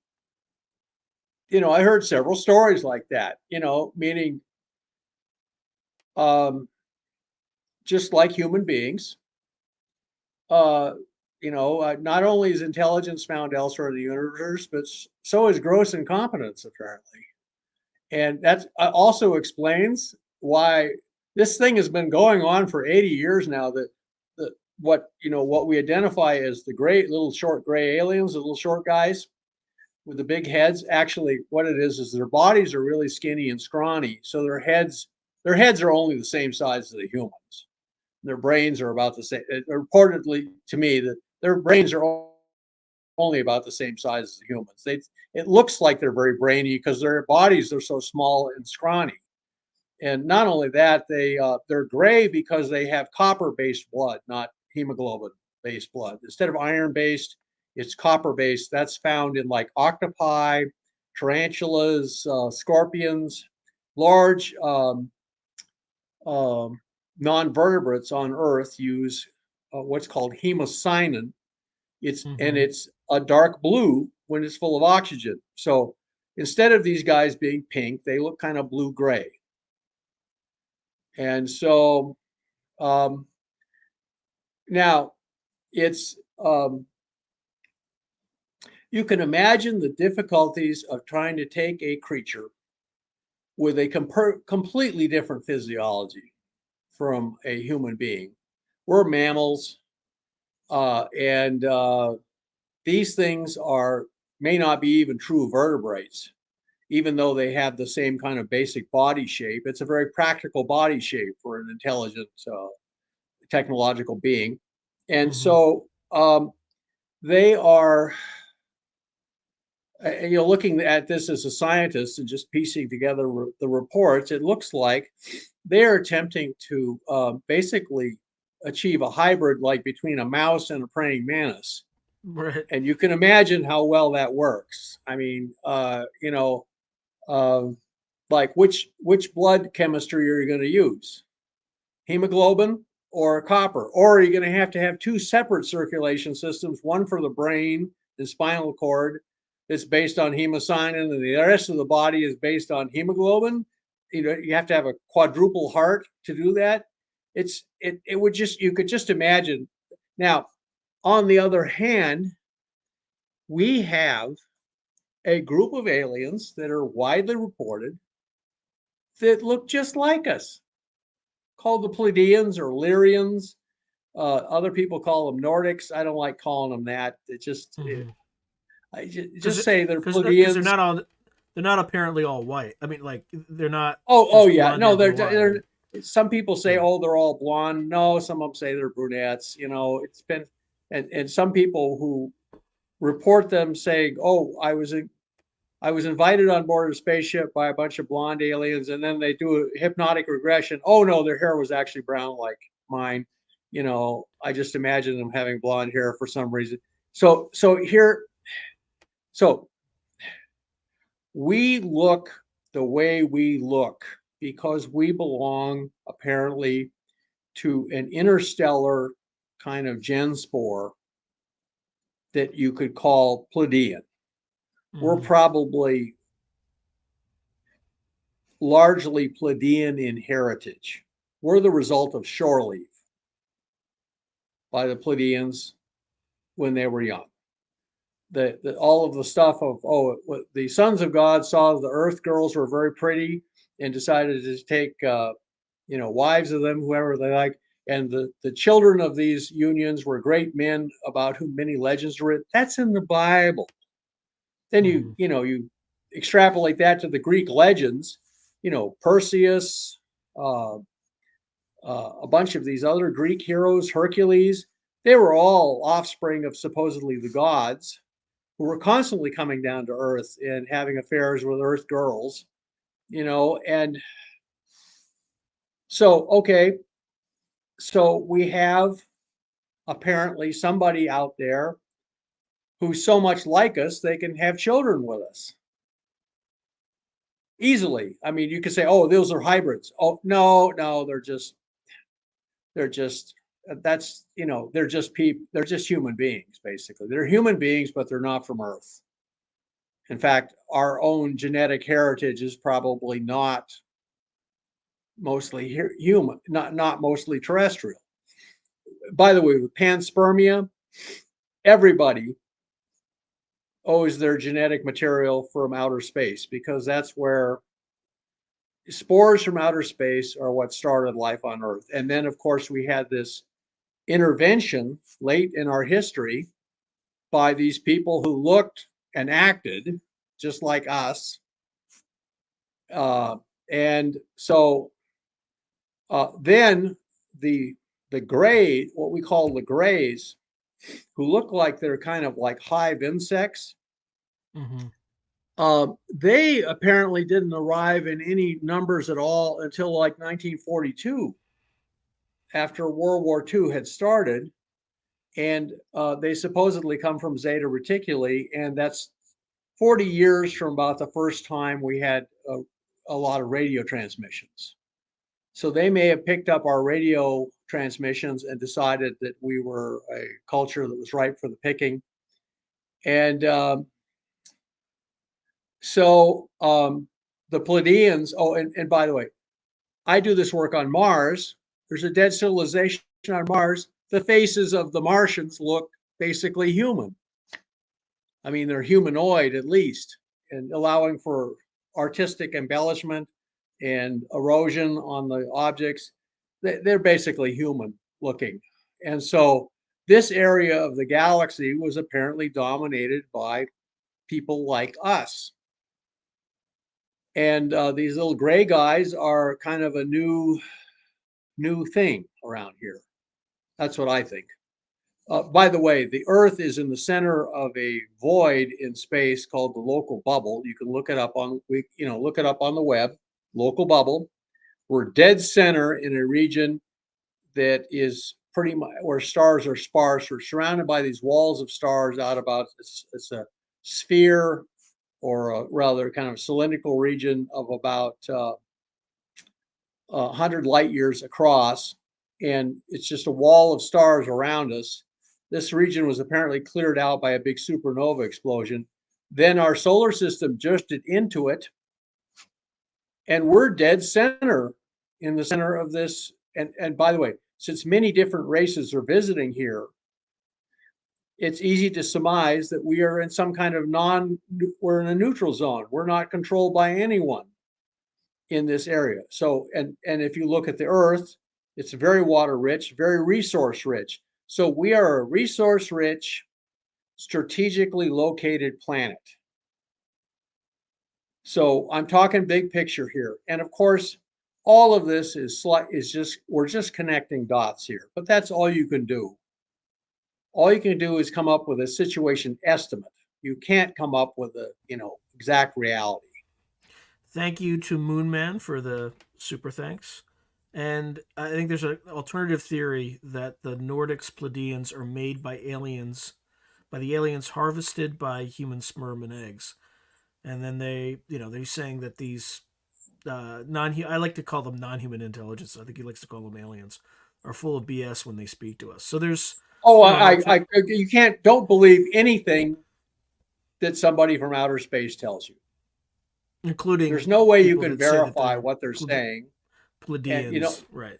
heard several stories like that. Meaning um, just like human beings, uh, not only is intelligence found elsewhere in the universe, but so is gross incompetence apparently. And that also explains why this thing has been going on for 80 years now. That what we identify as the gray little short gray aliens, the little short guys with the big heads. Actually, what it is their bodies are really skinny and scrawny, so their heads are only the same size as the humans. Their brains are about the same. Reportedly to me that their brains are only about the same size as the humans. It looks like they're very brainy because their bodies are so small and scrawny. And not only that, they're gray because they have copper-based blood, not hemoglobin-based blood. Instead of iron-based, it's copper-based. That's found in like octopi, tarantulas, scorpions, large um, non-vertebrates on Earth use what's called hemocyanin. Hmm. It's a dark blue when it's full of oxygen. So instead of these guys being pink, they look kind of blue gray. And so um, now it's you can imagine the difficulties of trying to take a creature with a completely different physiology from a human being. We're mammals, and these things may not be even true vertebrates, even though they have the same kind of basic body shape. It's a very practical body shape for an intelligent technological being. And Hmm. so they are, looking at this as a scientist and just piecing together the reports, it looks like they're attempting to basically achieve a hybrid like between a mouse and a praying mantis. Right. And you can imagine how well that works. I mean, uh, like which blood chemistry are you going to use? Hemoglobin or copper? Or are you going to have 2 separate circulation systems, one for the brain and spinal cord that's based on hemocyanin, and the rest of the body is based on hemoglobin? You have to have a quadruple heart to do that. It would just, you could just imagine. Now, on the other hand, we have a group of aliens that are widely reported that look just like us, called the Pleiadians or Lyrians. Other people call them Nordics. I don't like calling them that. I just say they're Because Pleiadians. they're not apparently all white. I mean, like they're not Oh just yeah, blonde no, hair, blue eyed. they're. Some people say, Yeah. oh, they're all blonde. No, some of them say they're brunettes. It's been, and some people who report them saying, oh, I was invited on board a spaceship by a bunch of blonde aliens, and then they do a hypnotic regression. Oh no, their hair was actually brown like mine. I just imagine them having blonde hair for some reason. So we look the way we look because we belong apparently to an interstellar kind of genspore that you could call Pleiadian. We're Mm-hmm. probably largely Pleiadian in heritage. We're the result of shore leave by the Pleiadians when they were young. All of the stuff of, the sons of God saw the earth girls were very pretty and decided to take wives of them, whoever they like. And the children of these unions were great men about whom many legends were written. That's in the Bible. Then Mm-hmm. you extrapolate that to the Greek legends, Perseus, uh, a bunch of these other Greek heroes, Hercules. They were all offspring of supposedly the gods who were constantly coming down to earth and having affairs with earth girls, and okay, so we have apparently somebody out there who's so much like us they can have children with us easily. I mean, you could say, oh, those are hybrids. Oh, no, they're just that's they're just people, they're just human beings. Basically, they're human beings, but they're not from earth. In fact, our own genetic heritage is probably not mostly human, not mostly terrestrial. By the way, with panspermia, everybody owes their genetic material from outer space because that's where spores from outer space are what started life on Earth. And then, of course, we had this intervention late in our history by these people who looked and acted just like us. And so then the gray, what we call the grays, who look like they're kind of like hive insects, Mm-hmm. they apparently didn't arrive in any numbers at all until like 1942, after World War II had started. And they supposedly come from Zeta Reticuli, and that's 40 years from about the first time we had a lot of radio transmissions. So they may have picked up our radio transmissions and decided that we were a culture that was ripe for the picking. And the Pleiadians, and by the way, I do this work on Mars. There's a dead civilization on Mars. The faces of the Martians look basically human. I mean, they're humanoid at least, and allowing for artistic embellishment and erosion on the objects. They're basically human looking. And so this area of the galaxy was apparently dominated by people like us. And these little gray guys are kind of a new thing around here. That's what I think. By the way, the Earth is in the center of a void in space called the local bubble. You can look it up look it up on the web. Local bubble. We're dead center in a region that is pretty much where stars are sparse. We're surrounded by these walls of stars out about it's a sphere, or a rather kind of cylindrical region of about 100 light years across, and it's just a wall of stars around us. This region was apparently cleared out by a big supernova explosion. Then our solar system drifted into it, and we're dead center in the center of this. And by the way, since many different races are visiting here, it's easy to surmise that we are in some kind of we're in a neutral zone. We're not controlled by anyone in this area. So, and if you look at the Earth, it's very water rich, very resource rich. So we are a resource rich, strategically located planet. So I'm talking big picture here. And of course, all of this is just, we're just connecting dots here, but that's all you can do. All you can do is come up with a situation estimate. You can't come up with a, exact reality. Thank you to Moonman for the super thanks. And I think there's an alternative theory that the Nordics Pleiadians are made by aliens, by the aliens harvested by human sperm and eggs. And then they're saying that these I like to call them non-human intelligence. I think he likes to call them aliens, are full of BS when they speak to us. So there's, Oh, you you don't believe anything that somebody from outer space tells you. including There's no way you people can that say that verify they're what they're saying. And Pleiadians, right?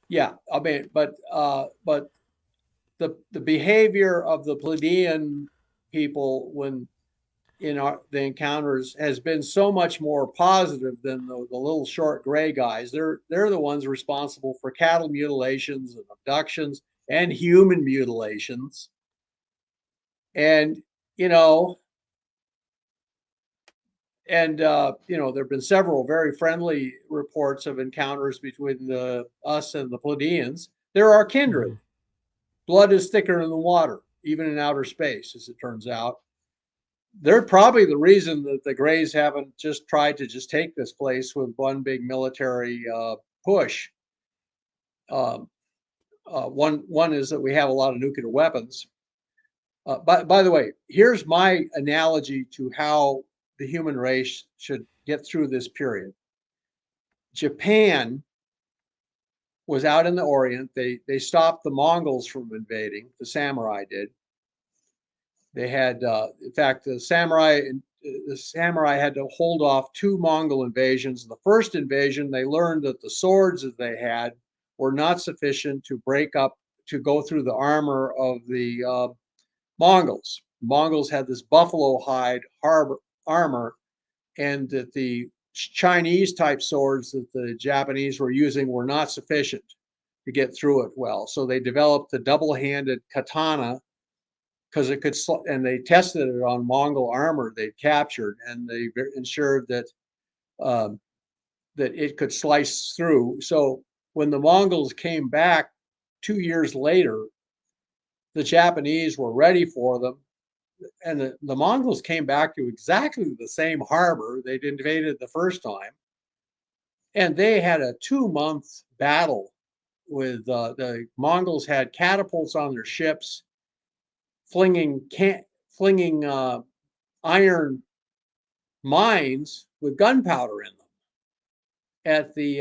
yeah, I mean, but the behavior of the Pleiadian people when in the encounters has been so much more positive than the little short gray guys. They're the ones responsible for cattle mutilations and abductions and human mutilations. And you know, there have been several very friendly reports of encounters between us and the Pleiadians. They're our kindred. Mm-hmm. Blood is thicker than the water, even in outer space, as it turns out. They're probably the reason that the Greys haven't just tried to just take this place with one big military push. One is that we have a lot of nuclear weapons. By the way, here's my analogy to how the human race should get through this period. Japan was out in the Orient. They stopped the Mongols from invading. The samurai did. They had, in fact, the samurai had to hold off 2 Mongol invasions. In the first invasion, they learned that the swords that they had were not sufficient to go through the armor of the Mongols. Mongols had this buffalo hide armor, and that the Chinese type swords that the Japanese were using were not sufficient to get through it well. So they developed the double-handed katana, because it could, and they tested it on Mongol armor they'd captured, and they ensured that that it could slice through. So when the Mongols came back 2 years later, the Japanese were ready for them, and the Mongols came back to exactly the same harbor they'd invaded the first time, and they had a 2-month battle with the Mongols had catapults on their ships, flinging iron mines with gunpowder in them at the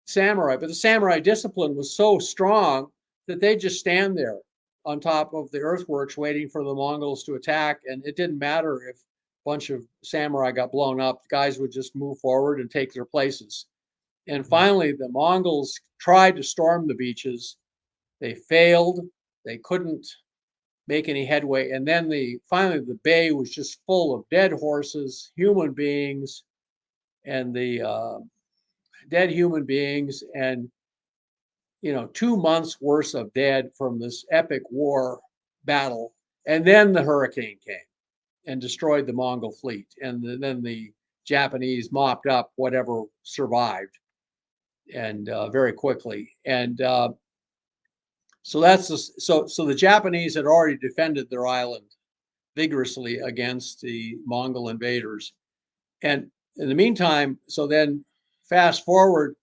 samurai. But the samurai discipline was so strong that they just stand there on top of the earthworks waiting for the Mongols to attack. And it didn't matter if a bunch of samurai got blown up. The guys would just move forward and take their places. And finally, the Mongols tried to storm the beaches. They failed. They couldn't make any headway. And then finally the bay was just full of dead horses, human beings, and the dead human beings, and 2 months worth of dead from this epic war battle. And then the hurricane came and destroyed the Mongol fleet, and then the Japanese mopped up whatever survived, and very quickly. And so the Japanese had already defended their island vigorously against the Mongol invaders. And in the meantime, so then fast forward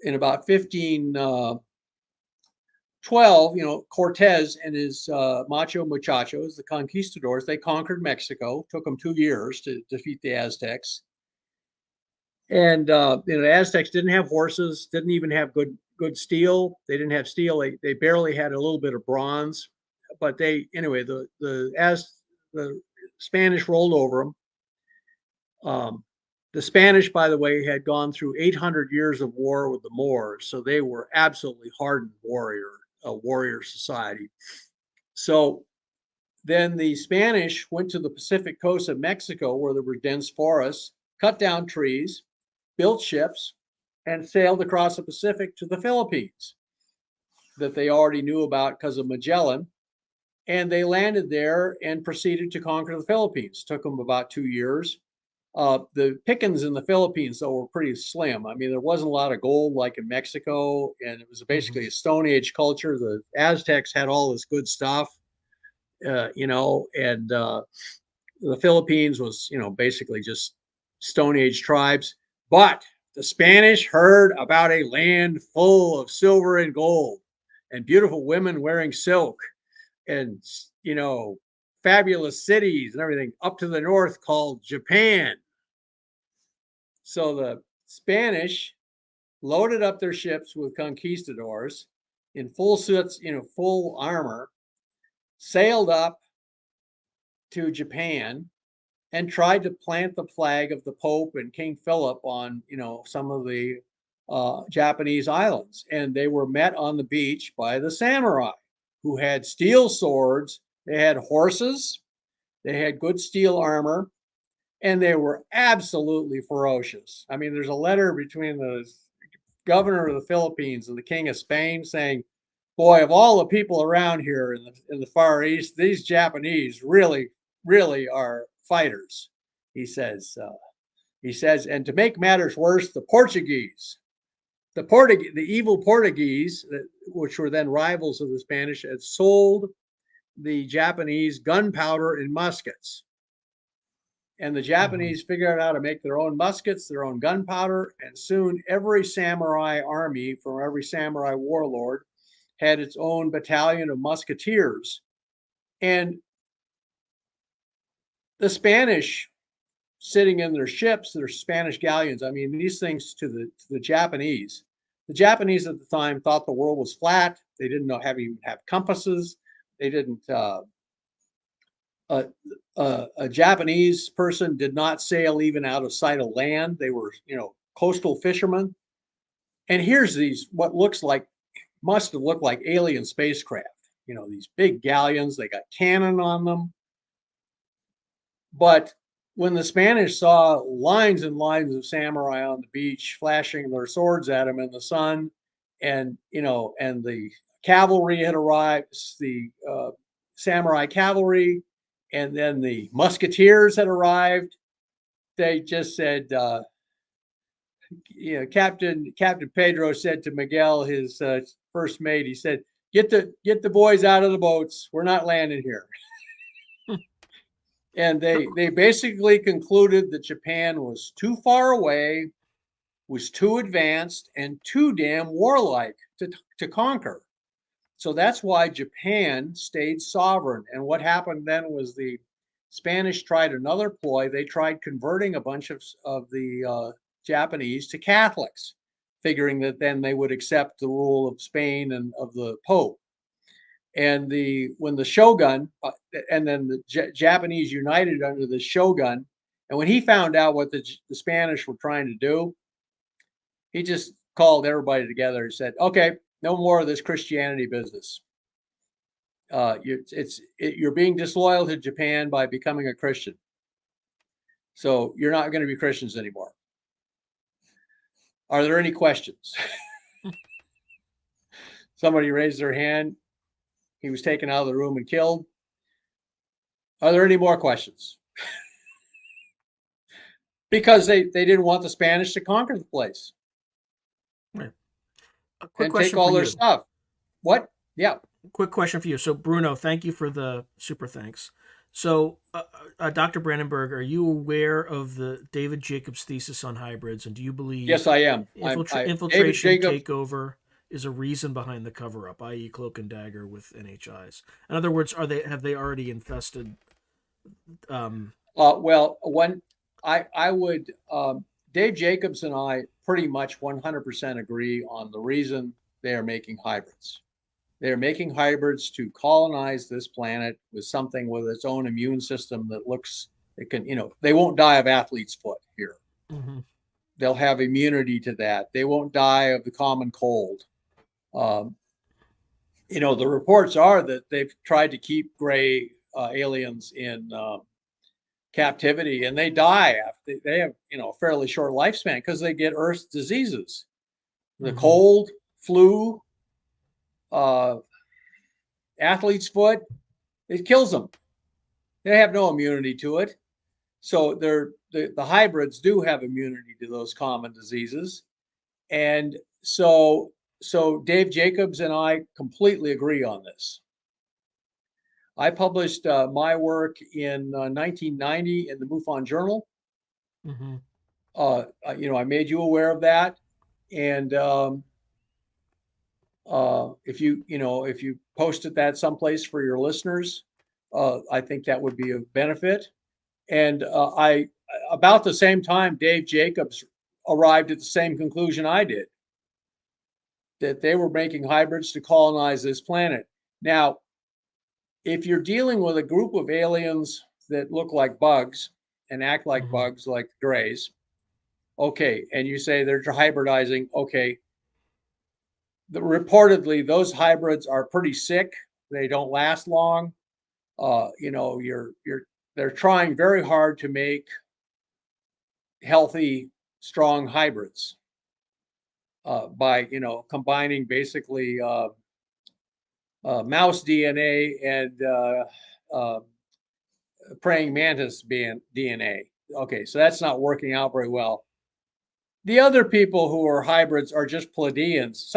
in about 1512, Cortez and his macho muchachos, the conquistadors, they conquered Mexico. Took them 2 years to defeat the Aztecs. And the Aztecs didn't have horses, didn't even have good steel. They didn't have steel. They barely had a little bit of bronze. But the Spanish rolled over them. The Spanish, by the way, had gone through 800 years of war with the Moors, so they were absolutely hardened warrior society. So then the Spanish went to the Pacific coast of Mexico, where there were dense forests, cut down trees, built ships, and sailed across the Pacific to the Philippines that they already knew about because of Magellan. And they landed there and proceeded to conquer the Philippines. Took them about 2 years. The pickings in the Philippines, though, were pretty slim. I mean, there wasn't a lot of gold like in Mexico, and it was basically a Stone Age culture. The Aztecs had all this good stuff, and the Philippines was, basically just Stone Age tribes. But the Spanish heard about a land full of silver and gold and beautiful women wearing silk and, fabulous cities and everything up to the north called Japan. So the Spanish loaded up their ships with conquistadors in full suits, full armor, sailed up to Japan and tried to plant the flag of the Pope and King Philip on, some of the Japanese islands. And they were met on the beach by the samurai, who had steel swords. They had horses. They had good steel armor. And they were absolutely ferocious. I mean, there's a letter between the governor of the Philippines and the king of Spain saying, boy, of all the people around here in the Far East, these Japanese really, really are fighters. He says, and to make matters worse, the evil Portuguese, which were then rivals of the Spanish, had sold the Japanese gunpowder and muskets. And the Japanese figured out how to make their own muskets, their own gunpowder, and soon every samurai army from every samurai warlord had its own battalion of musketeers. And the Spanish, sitting in their ships, their Spanish galleons, I mean, these things to the Japanese. The Japanese at the time thought the world was flat. They didn't even have compasses. They didn't. A Japanese person did not sail even out of sight of land. They were, coastal fishermen. And here's these what must have looked like alien spacecraft. These big galleons. They got cannon on them. But when the Spanish saw lines and lines of samurai on the beach flashing their swords at them in the sun, and the cavalry had arrived, the samurai cavalry, and then the musketeers had arrived, they just said, Captain Pedro said to Miguel, his first mate, he said, get the boys out of the boats. We're not landing here. And they basically concluded that Japan was too far away, was too advanced, and too damn warlike to conquer. So that's why Japan stayed sovereign. And what happened then was the Spanish tried another ploy. They tried converting a bunch of the Japanese to Catholics, figuring that then they would accept the rule of Spain and of the Pope. And when the shogun, and then the Japanese united under the shogun, and when he found out what the Spanish were trying to do, he just called everybody together and said, okay, no more of this Christianity business. You're being disloyal to Japan by becoming a Christian. So you're not going to be Christians anymore. Are there any questions? Somebody raised their hand. He was taken out of the room and killed. Are there any more questions? Because they didn't want the Spanish to conquer the place. Right. A quick and question take all for their you. stuff. What? Yeah. Quick question for you. So, Bruno, thank you for the super thanks. So, Dr. Brandenburg, are you aware of the David Jacobs thesis on hybrids, and do you believe Yes, I am. infiltration takeover is a reason behind the cover-up, i.e., cloak and dagger with NHIs? In other words, have they already infested? Well, I would. Dave Jacobs and I pretty much 100% agree on the reason they are making hybrids. They are making hybrids to colonize this planet with something with its own immune system that they won't die of athlete's foot here. Mm-hmm. They'll have immunity to that. They won't die of the common cold. the reports are that they've tried to keep gray aliens in captivity, and they die after they have, a fairly short lifespan because they get Earth's diseases, the Mm-hmm. cold, flu, uh, athlete's foot. It kills them. They have no immunity to it. So the hybrids do have immunity to those common diseases. And so Dave Jacobs and I completely agree on this. I published my work in 1990 in the MUFON Journal. Mm-hmm. I made you aware of that, and if you posted that someplace for your listeners, I think that would be of benefit. And I about the same time, Dave Jacobs arrived at the same conclusion I did, that they were making hybrids to colonize this planet. Now, if you're dealing with a group of aliens that look like bugs and act like Mm-hmm. bugs, like the Greys, okay, and you say they're hybridizing, okay, reportedly those hybrids are pretty sick. They don't last long. You're they're trying very hard to make healthy, strong hybrids by combining basically mouse DNA and praying mantis DNA. Okay, so that's not working out very well. The other people who are hybrids are just Pleiadians.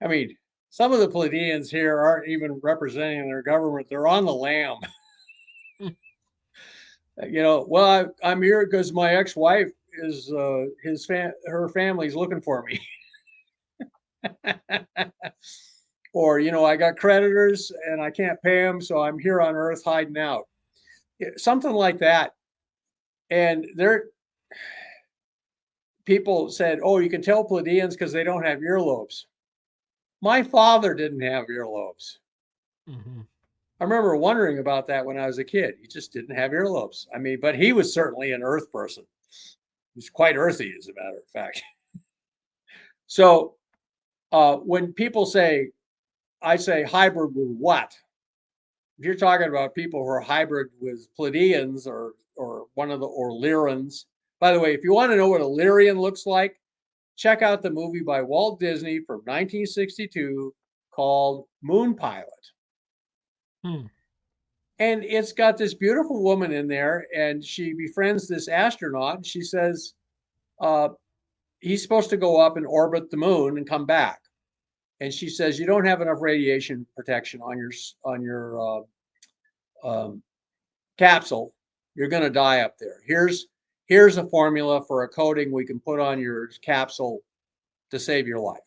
I mean, some of the Pleiadians here aren't even representing their government; they're on the lam. Well, I'm here because my ex-wife is her family's looking for me. Or, I got creditors and I can't pay them, so I'm here on Earth hiding out. Something like that. And people said, oh, you can tell Pleiadians because they don't have earlobes. My father didn't have earlobes. Mm-hmm. I remember wondering about that when I was a kid. He just didn't have earlobes. I mean, but he was certainly an Earth person. He was quite earthy, as a matter of fact. So when people say, I say hybrid with what? If you're talking about people who are hybrid with Pleiadians or one of the or Lyrans. By the way, if you want to know what a Lyrian looks like, check out the movie by Walt Disney from 1962 called Moon Pilot. Hmm. And it's got this beautiful woman in there, and she befriends this astronaut. And she says uh, he's supposed to go up and orbit the moon and come back. And she says you don't have enough radiation protection on your capsule. You're going to die up there. Here's a formula for a coating we can put on your capsule to save your life.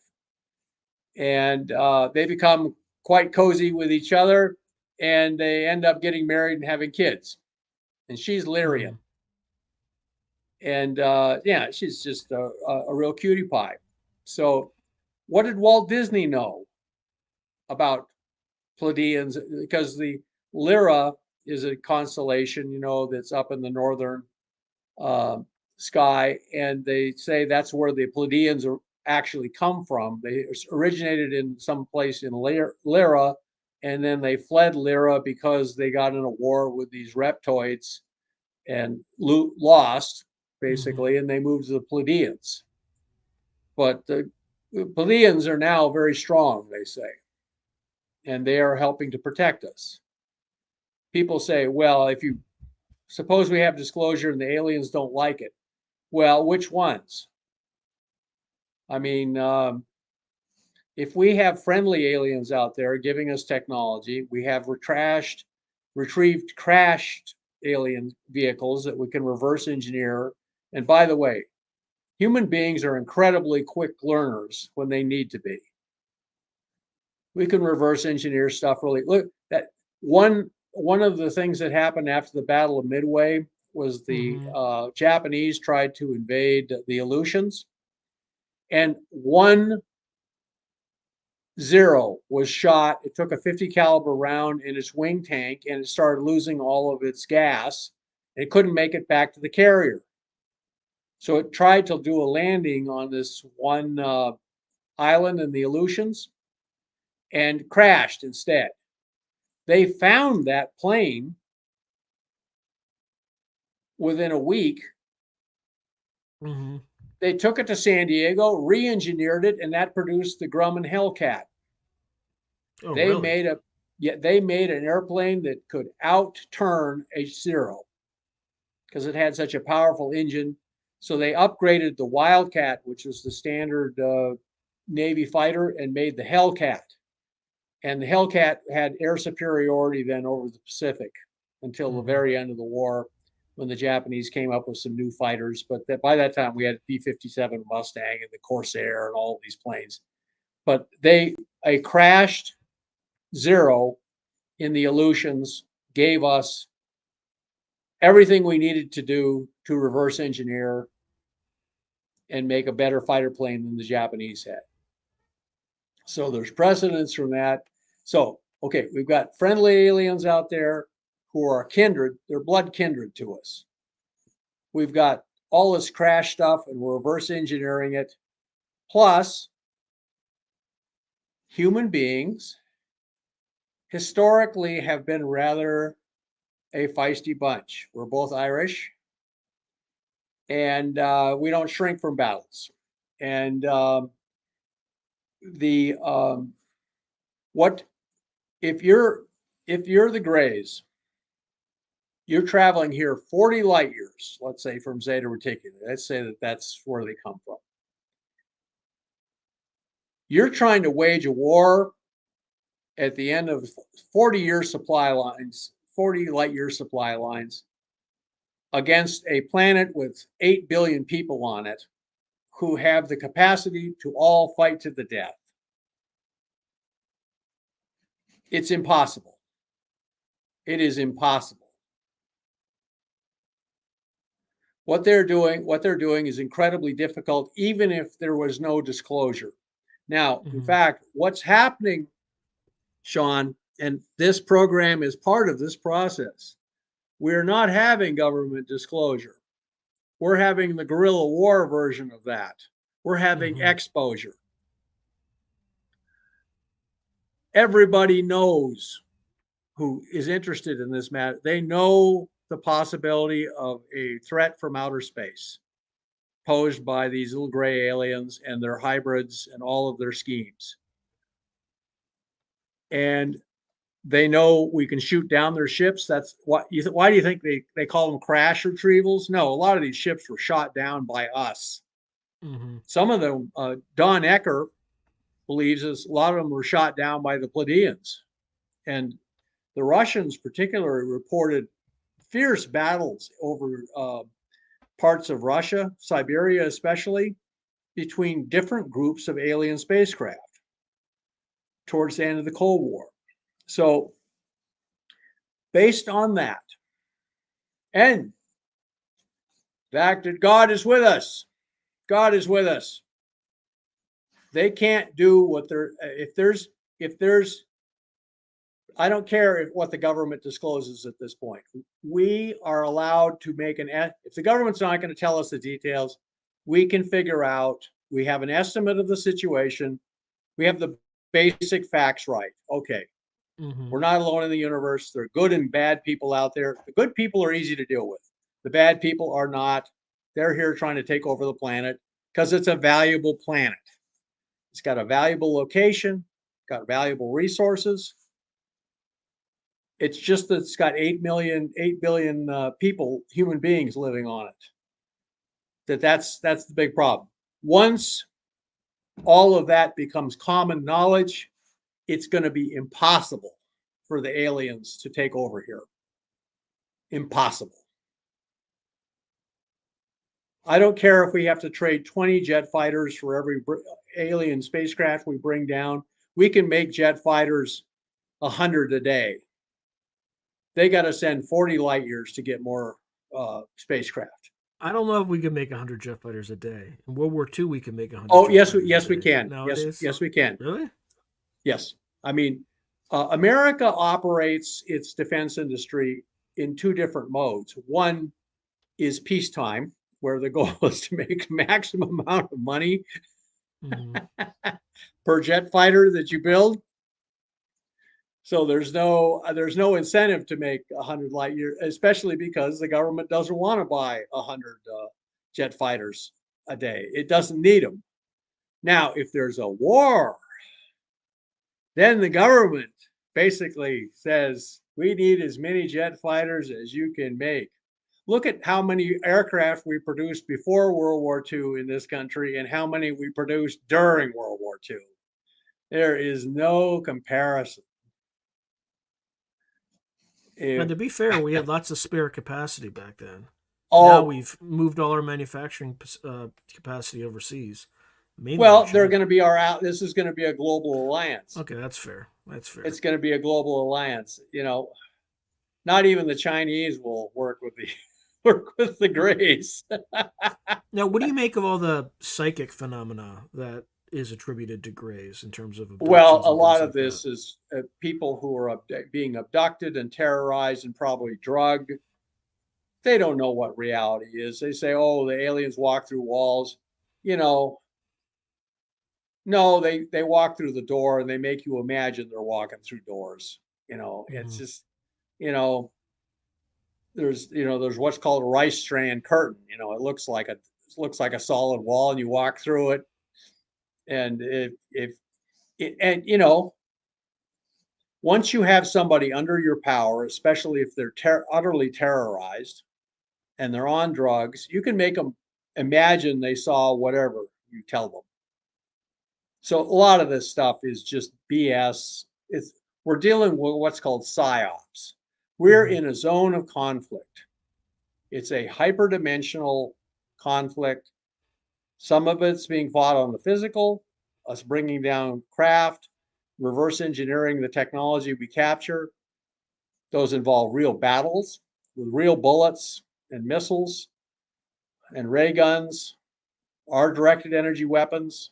And they become quite cozy with each other, and they end up getting married and having kids. And she's Lyrian. Hmm. And yeah, she's just a real cutie pie. So, what did Walt Disney know about Pleiadians? Because the Lyra is a constellation, that's up in the northern uh, sky, and they say that's where the Pleiadians are actually come from. They originated in some place in Lyra, and then they fled Lyra because they got in a war with these reptoids and lost Mm-hmm. basically, and they moved to the Pleiadians. But the Pleiadians are now very strong, they say, and they are helping to protect us. People say, well, if you suppose we have disclosure and the aliens don't like it, well, which ones? I mean, if we have friendly aliens out there giving us technology, we have retrieved crashed alien vehicles that we can reverse engineer. And by the way, human beings are incredibly quick learners when they need to be. We can reverse engineer stuff really. Look, that one of the things that happened after the Battle of Midway was the Mm-hmm. Japanese tried to invade the Aleutians, and 1-0 was shot. It took a 50 caliber round in its wing tank, and it started losing all of its gas. It couldn't make it back to the carrier, so it tried to do a landing on this one island in the Aleutians. and crashed instead. They found that plane within a week. Mm-hmm. They took it to San Diego, re-engineered it, and that produced the Grumman Hellcat. Oh, They really? made a they made an airplane that could outturn H-0 because it had such a powerful engine. So they upgraded the Wildcat, which was the standard Navy fighter, and made the Hellcat. And the Hellcat had air superiority then over the Pacific until the very end of the war, when the Japanese came up with some new fighters. But by that time, we had a B-57 Mustang and the Corsair and all of these planes. But a crashed Zero in the Aleutians gave us everything we needed to do to reverse engineer and make a better fighter plane than the Japanese had. So there's precedence from that. So, okay, we've got friendly aliens out there who are kindred, they're blood kindred to us. We've got all this crash stuff and we're reverse engineering it. Plus, human beings historically have been rather a feisty bunch. We're both Irish, and we don't shrink from battles. And what if you're the Greys? You're traveling here 40 light years, let's say, from Zeta Reticuli. Let's say that that's where they come from. You're trying to wage a war at the end of 40-year supply lines, 40 light year supply lines, against a planet with 8 billion people on it who have the capacity to all fight to the death. It's impossible. It is impossible. What they're doing is incredibly difficult, even if there was no disclosure. Now, in fact, what's happening, Sean, and this program is part of this process, we're not having government disclosure. We're having the guerrilla war version of that. We're having exposure. Everybody knows who is interested in this matter. They know the possibility of a threat from outer space posed by these little gray aliens and their hybrids and all of their schemes. And they know we can shoot down their ships. That's what why do you think they call them crash retrievals? No, a lot of these ships were shot down by us. Some of them, Don Ecker believes a lot of them were shot down by the Pleiadians. And the Russians particularly reported fierce battles over parts of Russia, Siberia especially, between different groups of alien spacecraft towards the end of the Cold War. So based on that, and the fact that God is with us, God is with us. They can't do what they're, if there's, I don't care what the government discloses at this point. We are allowed to make if the government's not going to tell us the details, we can figure out, we have an estimate of the situation. We have the basic facts right. Okay. We're not alone in the universe. There are good and bad people out there. The good people are easy to deal with. The bad people are not. They're here trying to take over the planet because it's a valuable planet. It's got a valuable location, got valuable resources. It's just that it's got 8 billion people, human beings living on it. That's the big problem. Once all of that becomes common knowledge, it's going to be impossible for the aliens to take over here. Impossible. I don't care if we have to trade 20 jet fighters for every alien spacecraft we bring down. We can make jet fighters 100 a day. They got to send 40 light years to get more spacecraft. I don't know if we can make 100 jet fighters a day. In World War II, we can make 100. Oh, yes, we can. Nowadays, yes, we can. Really? Yes. I mean, America operates its defense industry in two different modes. One is peacetime, where the goal is to make maximum amount of money per jet fighter that you build. So there's no incentive to make 100 light years, especially because the government doesn't want to buy 100 jet fighters a day. It doesn't need them. Now, if there's a war, then the government basically says we need as many jet fighters as you can make. Look at how many aircraft we produced before World War II in this country and how many we produced during World War II. There is no comparison. And If, to be fair, we had lots of spare capacity back then. Now oh, we've moved all our manufacturing capacity overseas, mainly in well, they're China. going to be our out. This is going to be a global alliance. Okay, that's fair. That's fair. It's going to be a global alliance. Not even the Chinese will work with the work with the Greys. Now, what do you make of all the psychic phenomena that is attributed to Greys in terms of Well, abductions a and things lot of like that? this is people who are being abducted and terrorized and probably drugged. They don't know what reality is. They say, "Oh, the aliens walk through walls." You know, no, they walk through the door and they make you imagine they're walking through doors. It's Hmm. just, you know, there's what's called a rice strand curtain. It looks like a solid wall, and you walk through it, and if it, and once you have somebody under your power, especially if they're utterly terrorized and they're on drugs, you can make them imagine they saw whatever you tell them. So a lot of this stuff is just BS. We're dealing with what's called psyops. We're Hmm. in a zone of conflict. It's a hyperdimensional conflict. Some of it's being fought on the physical, us bringing down craft, reverse engineering the technology we capture. Those involve real battles with real bullets and missiles and ray guns, our directed energy weapons.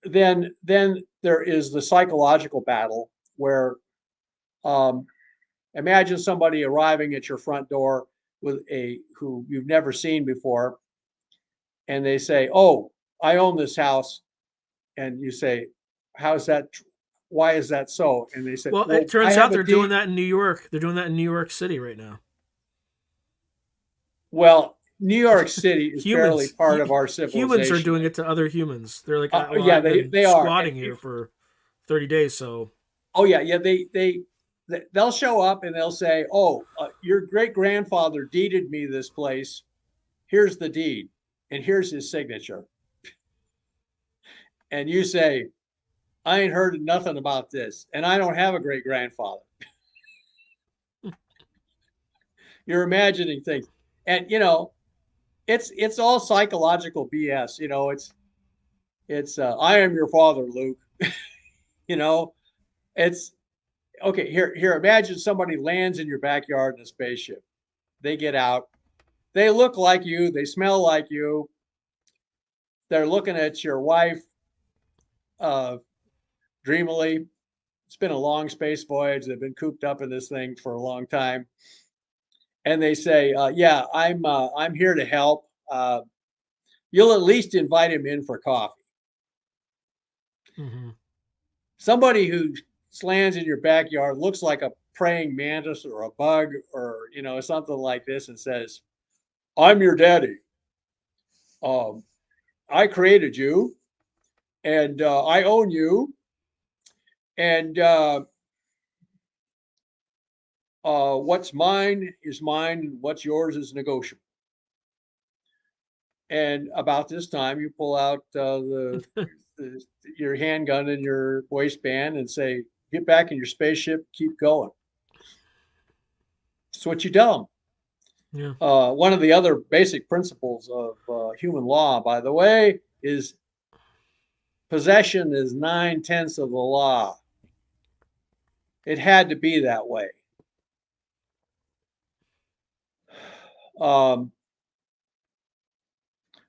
Then there is the psychological battle where um, imagine somebody arriving at your front door with a who you've never seen before, and they say, "Oh, I own this house," and you say, "How's that? Why is that so?" And they said, Well, it "Well, I turns out have a they're doing deed." that in New York. They're doing that in New York City right now. Well, New York City is barely Humans, part of our humans are civilization. doing it to other humans. They're like, well, Yeah, I've they been they are. squatting here for 30 days, so Oh yeah, yeah. They'll show up and they'll say, "Oh, your great grandfather deeded me this place. Here's the deed, and here's his signature." And you say, "I ain't heard nothing about this, and I don't have a great grandfather." You're imagining things, and it's all psychological BS. It's I am your father, Luke. You know, it's okay. Here. Imagine somebody lands in your backyard in a spaceship. They get out. They look like you. They smell like you. They're looking at your wife uh, dreamily. It's been a long space voyage. They've been cooped up in this thing for a long time, and they say, "Yeah, I'm here to help. You'll at least invite him in for coffee." hmm. Somebody who lands in your backyard looks like a praying mantis or a bug or something like this and says, "I'm your daddy. Um, I created you, and I own you, and what's mine is mine, and what's yours is negotiable." And about this time, you pull out the your handgun in your waistband and say, "Get back in your spaceship, keep going." That's what you tell them. Yeah. One of the other basic principles of human law, by the way, is possession is 9/10 of the law. It had to be that way. Um,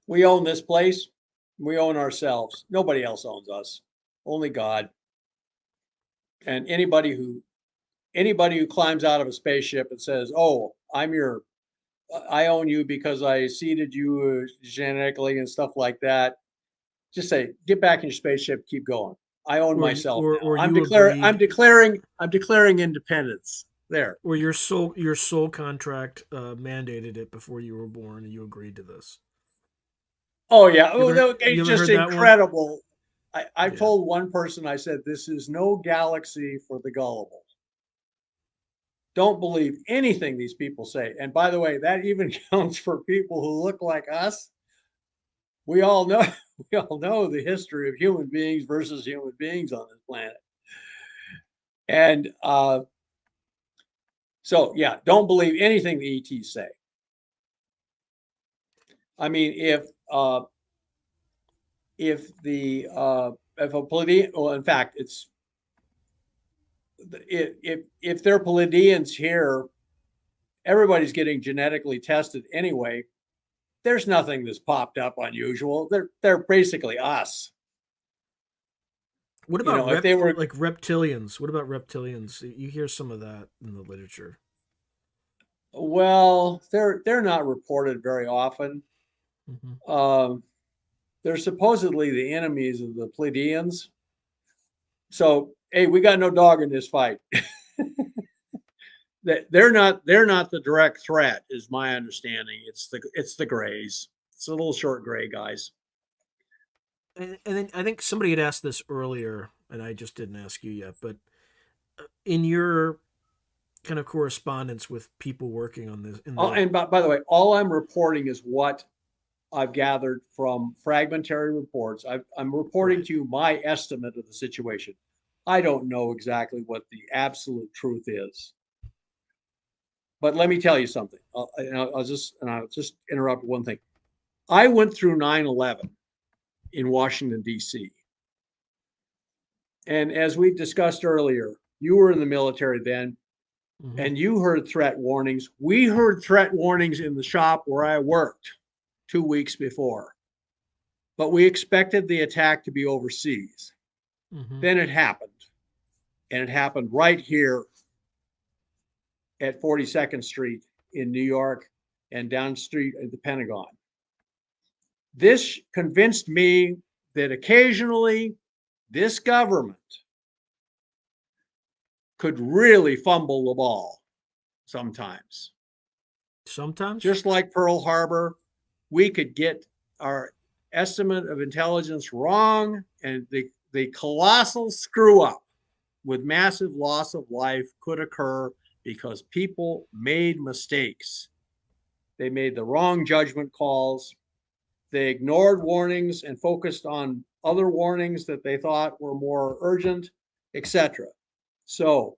we own this place. We own ourselves. Nobody else owns us. Only God. And anybody who climbs out of a spaceship and says, "Oh, I own you because I seeded you genetically and stuff like that," just say, "Get back in your spaceship, keep going." I own or myself or now. you agreed, I'm declaring independence. There. or your soul contract mandated it before you were born, and you agreed to this. Oh yeah. You Oh, ever it's you ever just heard that one? incredible. I've Yeah. told one person, I said, this is no galaxy for the gullible. Don't believe anything these people say. And by the way, that even counts for people who look like us. We all know we all know the history of human beings versus human beings on this planet. And so yeah, don't believe anything the ETs say. I mean, if a Pleiadian, well, in fact, it's if they're Pleiadians here, everybody's getting genetically tested anyway. There's nothing that's popped up unusual. They're basically us. What You about know, if they were, like reptilians? What about reptilians? You hear some of that in the literature. well, they're not reported very often. Hmm. Um, they're supposedly the enemies of the Pleiadians. So, hey, we got no dog in this fight. They're not the direct threat, is my understanding. It's the Greys. It's the little short gray guys. And then I think somebody had asked this earlier, and I just didn't ask you yet. But in your kind of correspondence with people working on this, in Oh, the and by the way, all I'm reporting is what I've gathered from fragmentary reports. I'm reporting right, to you my estimate of the situation. I don't know exactly what the absolute truth is. But let me tell you something. I'll just interrupt one thing. I went through 9/11 in Washington, D.C. And as we discussed earlier, you were in the military then, hmm and you heard threat warnings. We heard threat warnings in the shop where I worked 2 weeks before, but we expected the attack to be overseas. hmm Then it happened, and it happened right here at 42nd Street in New York and down the street at the Pentagon. This convinced me that occasionally this government could really fumble the ball sometimes. sometimes. Just like Pearl Harbor, we could get our estimate of intelligence wrong, and the colossal screw up with massive loss of life could occur because people made mistakes. They made the wrong judgment calls. They ignored warnings and focused on other warnings that they thought were more urgent, etc. So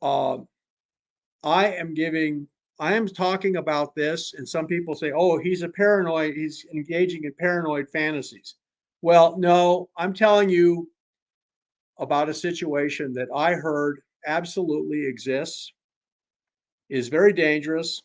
uh, I am giving, I am talking about this, and some people say, oh, he's a paranoid, he's engaging in paranoid fantasies. Well, no, I'm telling you about a situation that I heard absolutely exists, is very dangerous,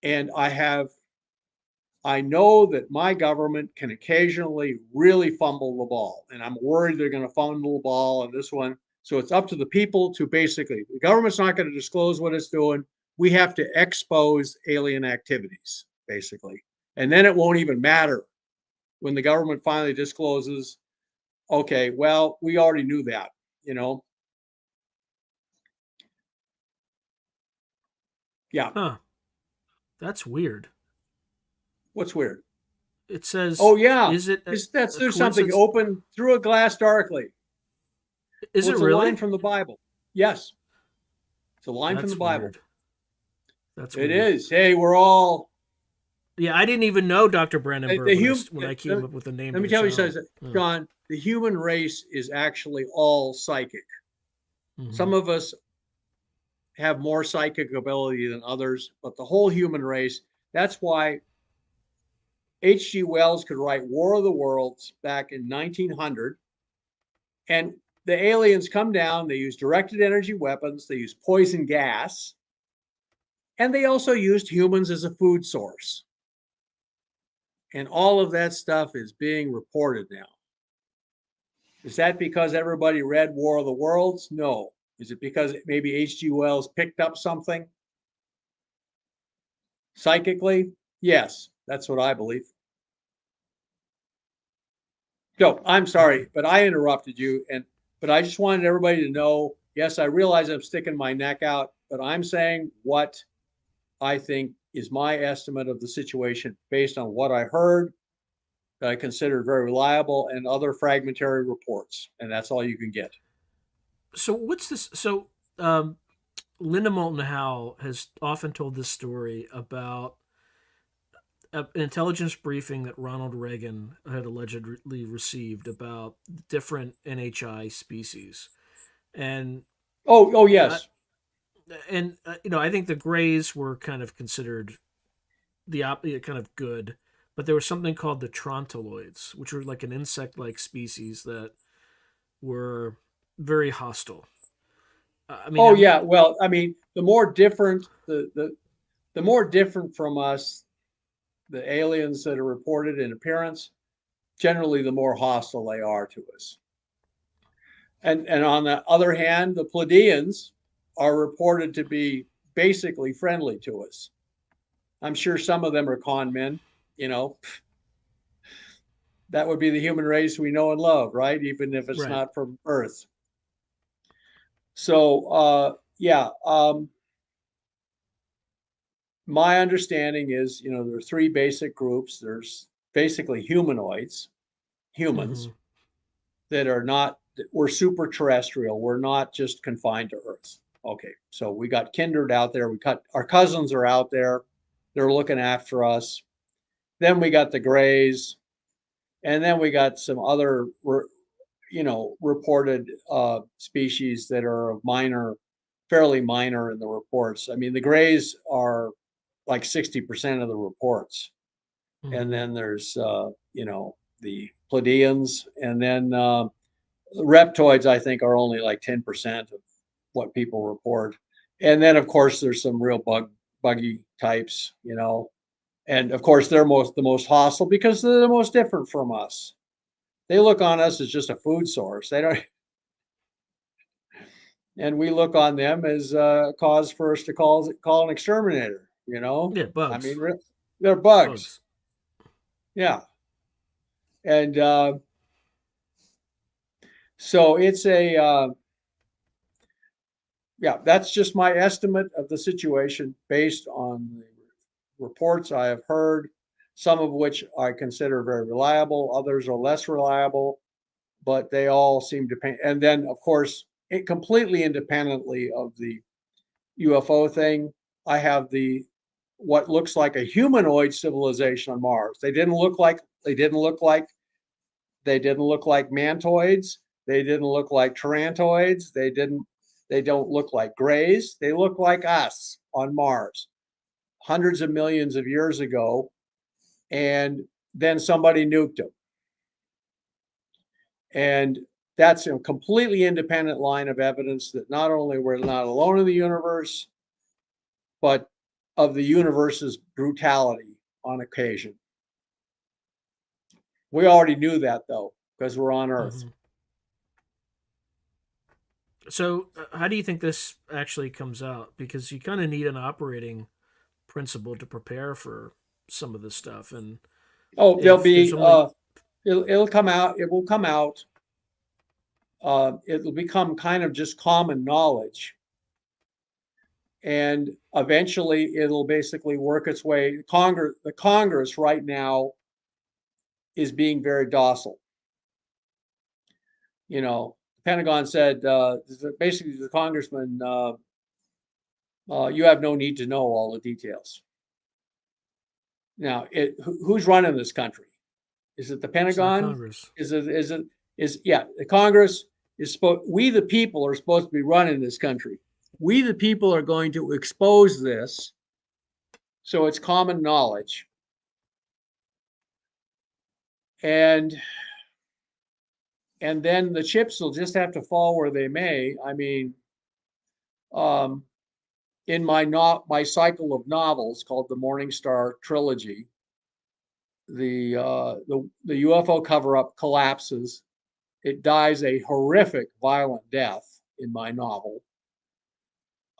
and I know that my government can occasionally really fumble the ball, and I'm worried they're going to fumble the ball on this one. So it's up to the people to basically, the government's not going to disclose what it's doing. We have to expose alien activities, basically. And then it won't even matter when the government finally discloses, okay, well, we already knew that, you know? Yeah. Huh. That's weird. What's weird? It says, Oh, yeah. is it That's a there's something coincidence? open through a glass darkly. Is Well, it it's a line really? from the Bible. Yes, it's a line from the That's Bible. weird. That's It weird. is. Hey, we're all Yeah, I didn't even know Dr. the Brandenburg when human. I came up with the name Let of me the tell you channel. something, Huh. John. The human race is actually all psychic. Hmm. Some of us have more psychic ability than others, but the whole human race. That's why H.G. Wells could write War of the Worlds back in 1900, and the aliens come down. They use directed energy weapons. They use poison gas, and they also used humans as a food source. And all of that stuff is being reported now. Is that because everybody read War of the Worlds? No. Is it because maybe H.G. Wells picked up something psychically? Yes, that's what I believe. So I'm Okay. sorry, but I interrupted you, but I just wanted everybody to know, yes, I realize I'm sticking my neck out, but I'm saying what I think is my estimate of the situation based on what I heard that I considered very reliable and other fragmentary reports. And that's all you can get. So what's this? So um, Linda Moulton Howe has often told this story about an intelligence briefing that Ronald Reagan had allegedly received about different NHI species, and Oh, I, yes. I think the Greys were kind of considered kind of good, but there was something called the Trontoloids, which were like an insect-like species that were very hostile. I mean, Oh, have you? yeah. Well, I mean, the more different from us, the aliens that are reported in appearance, generally the more hostile they are to us. And on the other hand, the Pleiadians are reported to be basically friendly to us. I'm sure some of them are con men, you know, that would be the human race we know and love, right? Even if it's Right. not from Earth. So, yeah, my understanding is, there are three basic groups. There's basically humanoids, Mm-hmm. humans that are not, we're super terrestrial. We're not just confined to Earth. Okay, so we got kindred out there. Our cousins are out there. They're looking after us. Then we got the Greys, and then we got some other, reported species that are fairly minor in the reports. I mean, the Greys are like 60% of the reports, and Mm-hmm. then there's the Pleiadians, and then reptoids, I think, are only like 10% of what people report. And then, of course, there's some real buggy types, and of course, they're the most hostile because they're the most different from us. They look on us as just a food source. They don't, and we look on them as a cause for us to call an exterminator. Yeah, I mean, bugs. they're bugs. Bugs. Yeah, and so it's yeah, that's just my estimate of the situation based on the reports I have heard, some of which I consider very reliable, others are less reliable, but they all seem to paint. And then, of course, completely independently of the UFO thing, I have the what looks like a humanoid civilization on Mars. They didn't look like mantoids. They didn't look like tarantoids. They don't look like grays. They look like us on Mars hundreds of millions of years ago. And then somebody nuked them. And that's a completely independent line of evidence that not only we're not alone in the universe, but of the universe's brutality on occasion. We already knew that though, because we're on Earth. Mm-hmm. So, how do you think this actually comes out? Because you kind of need an operating principle to prepare for some of this stuff, and Oh, there'll if there's be only it'll come out. It will come out. It'll become kind of just common knowledge, and eventually it'll basically work its way. The Congress right now is being very docile. The Pentagon said basically the congressman, you have no need to know all the details. Now, who's running this country? Is it the it's not Pentagon? Congress. Yeah, the Congress is we the people are supposed to be running this country. We the people are going to expose this so it's common knowledge. And then the chips will just have to fall where they may. I mean, um, in my cycle of novels called the Morning Star trilogy, the UFO cover up collapses. It dies a horrific, violent death in my novel.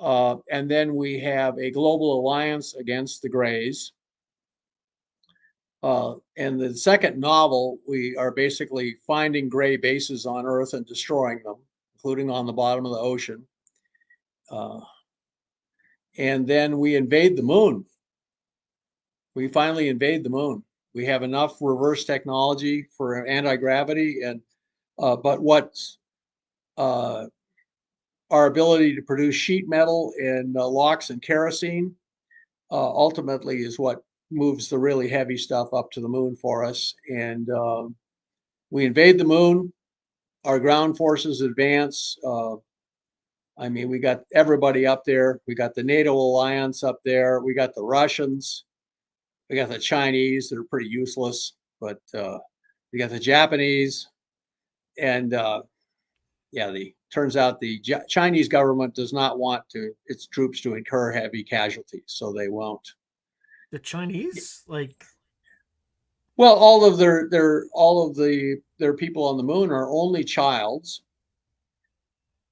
And then we have a global alliance against the Greys. And the second novel, we are basically finding gray bases on Earth and destroying them, including on the bottom of the ocean. And then we invade the moon. We finally invade the moon. We have enough reverse technology for anti-gravity, and but what's our ability to produce sheet metal and locks and kerosene ultimately is what moves the really heavy stuff up to the moon for us. And we invade the moon. Our ground forces advance. I mean, we got everybody up there. We got the NATO alliance up there. We got the Russians. We got the Chinese that are pretty useless, but we got the Japanese. And yeah, turns out the Chinese government does not want its troops to incur heavy casualties, so they won't. The Chinese, like, well, all of their people on the moon are only childs.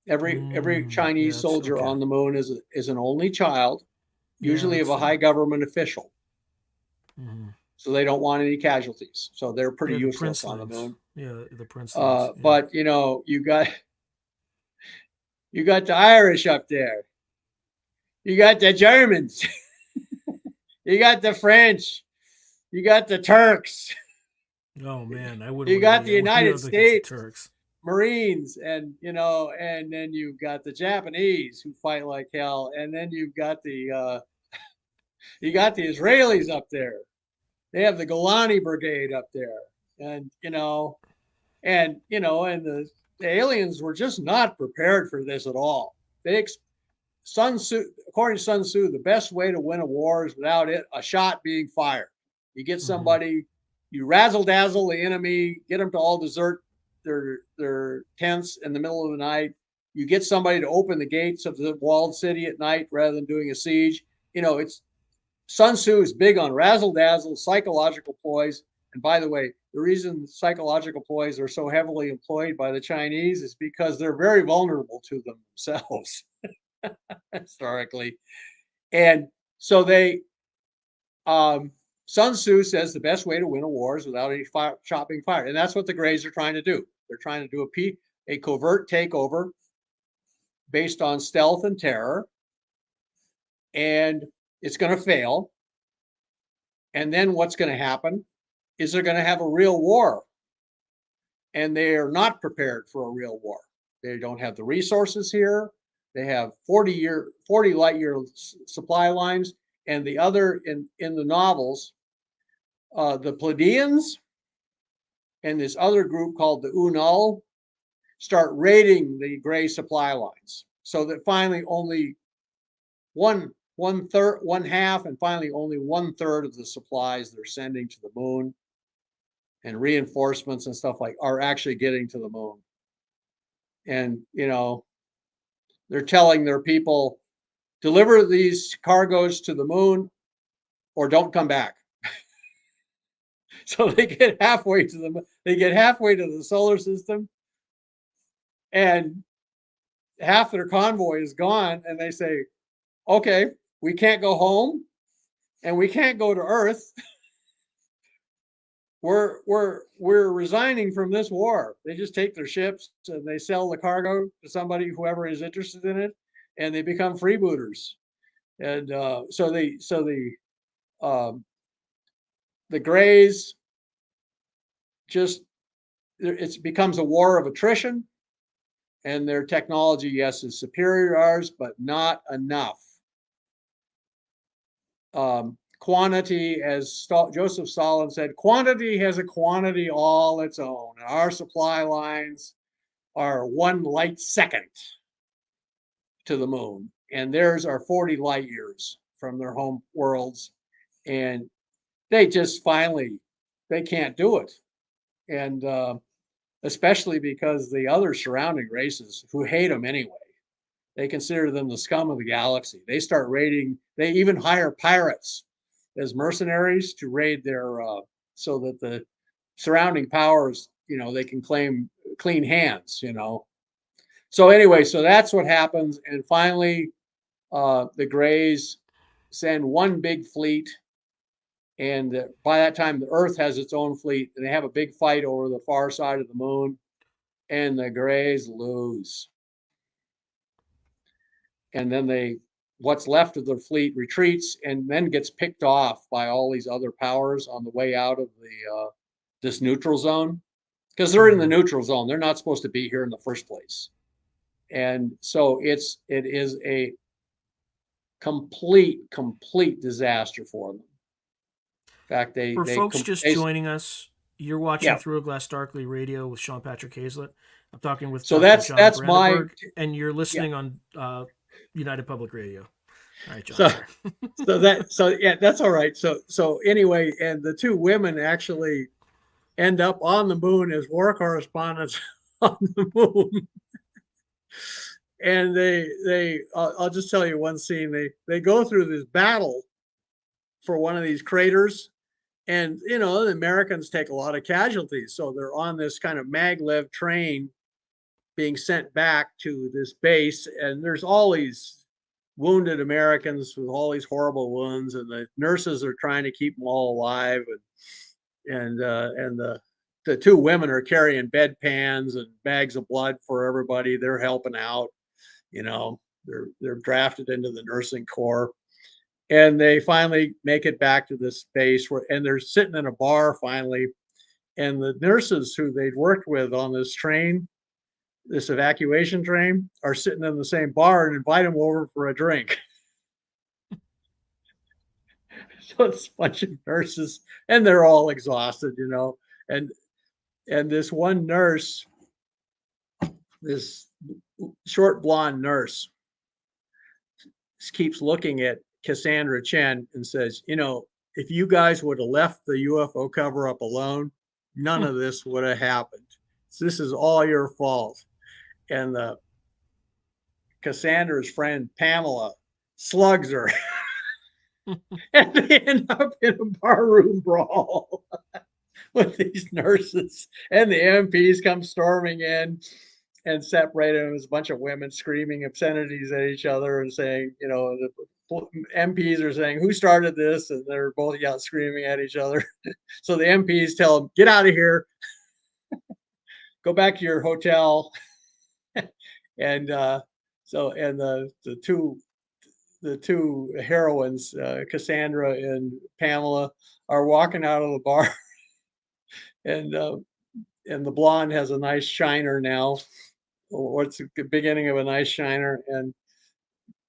Every Chinese soldier okay. on the moon is an only child, usually Yeah, of a high government official. Mm-hmm. So they don't want any casualties. So they're pretty The useless on the princelings. moon. Yeah, the princelings. Yeah. But you got the Irish up there. You got the Germans. You got the French. You got the Turks. Oh man, I wouldn't You want to got be. the I wouldn't be United up against the States Turks. Marines, and and then you've got the Japanese who fight like hell, and then you've got the Israelis up there. They have the Golani Brigade up there, and the aliens were just not prepared for this at all. Sun Tzu, according to Sun Tzu, the best way to win a war is without a shot being fired. You get somebody, you razzle dazzle the enemy, get them to all desert their tents in the middle of the night. You get somebody to open the gates of the walled city at night rather than doing a siege. It's Sun Tzu is big on razzle dazzle, psychological ploys. And by the way, the reason psychological ploys are so heavily employed by the Chinese is because they're very vulnerable to them themselves historically. And so Sun Tzu says the best way to win a war is without any shot being fired. And that's what the Greys are trying to do. They're trying to do a covert takeover based on stealth and terror. And it's going to fail. And then what's going to happen is they're going to have a real war. And they are not prepared for a real war. They don't have the resources here. They have 40 light year supply lines. And the other in the novels, the Pleiadians and this other group called the Unal start raiding the Gray supply lines, so that finally only one half, and finally only 1/3 of the supplies they're sending to the moon and reinforcements and stuff are actually getting to the moon. And they're telling their people, deliver these cargoes to the moon or don't come back. So they get halfway to the solar system, and half their convoy is gone, and they say, okay, we can't go home and we can't go to Earth. We're resigning from this war. They just take their ships and they sell the cargo to somebody, whoever is interested in it, and they become freebooters. And so the Greys just, it becomes a war of attrition, and their technology, yes, is superior to ours, but not enough. Quantity, as Joseph Stalin said, quantity has a quantity all its own. And our supply lines are 1 light second to the moon, and theirs are 40 light years from their home worlds. And they just finally, they can't do it. And especially because the other surrounding races, who hate them anyway, they consider them the scum of the galaxy. They start raiding, they even hire pirates as mercenaries to raid their, so that the surrounding powers, they can claim clean hands, So anyway, so that's what happens. And finally, the Greys send one big fleet, And by that time, the Earth has its own fleet, and they have a big fight over the far side of the moon, and the Greys lose. And then what's left of their fleet retreats and then gets picked off by all these other powers on the way out of this neutral zone, because they're in the neutral zone. They're not supposed to be here in the first place. And so it is a complete disaster for them. In fact, For folks just joining us, you're watching Yeah. Through a Glass Darkly Radio with Sean Patrick Hazlett. I'm talking with So Dr. John that's Brandenburg, and you're listening on United Public Radio. All right, John. That's all right. So anyway, and the two women actually end up on the moon as war correspondents on the moon. And I'll just tell you one scene. They go through this battle for one of these craters, and the Americans take a lot of casualties. So they're on this kind of maglev train being sent back to this base, and there's all these wounded Americans with all these horrible wounds, and the nurses are trying to keep them all alive, and the two women are carrying bedpans and bags of blood for everybody. They're helping out. They're drafted into the nursing corps, and they finally make it back to this base and they're sitting in a bar finally, and the nurses who they'd worked with on this train, this evacuation train, are sitting in the same bar and invite them over for a drink. So it's a bunch of nurses, and they're all exhausted, and this one nurse, this short blonde nurse, keeps looking at Cassandra Chen and says, if you guys would have left the UFO cover up alone, none of this would have happened. So this is all your fault. And Cassandra's friend Pamela slugs her. And they end up in a barroom brawl with these nurses, and the MPs come storming in and separate them. There's a bunch of women screaming obscenities at each other and saying, the MPs are saying, who started this? And they're both screaming at each other. So the MPs tell them, get out of here, go back to your hotel. And the two heroines, Cassandra and Pamela, are walking out of the bar, and the blonde has a nice shiner now, or it's the beginning of a nice shiner, and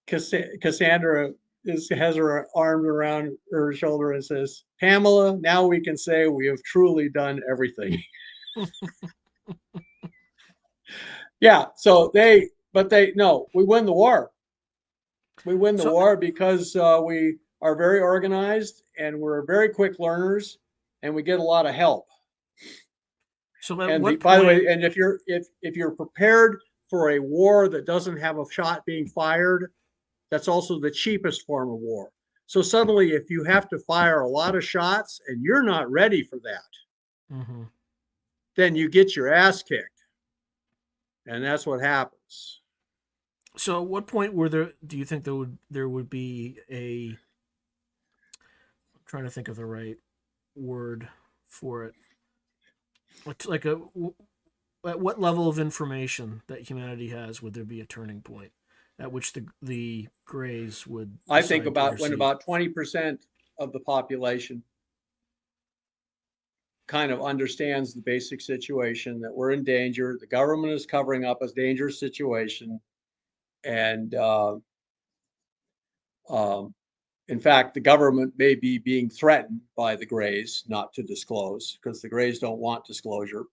Cassandra has her arm around her shoulder and says, Pamela, now we can say we have truly done everything. Yeah, so we win the war. We win the war because we are very organized, and we're very quick learners, and we get a lot of help. So by the way, and if you're prepared for a war that doesn't have a shot being fired, that's also the cheapest form of war. So suddenly, if you have to fire a lot of shots and you're not ready for that, then you get your ass kicked. And that's what happens. So at what point do you think there would be I'm trying to think of the right word for it. Like at what level of information that humanity has would there be a turning point at which the Greys would? I think when about 20% of the population kind of understands the basic situation, that we're in danger, the government is covering up a dangerous situation, and in fact, the government may be being threatened by the Greys not to disclose, because the Greys don't want disclosure.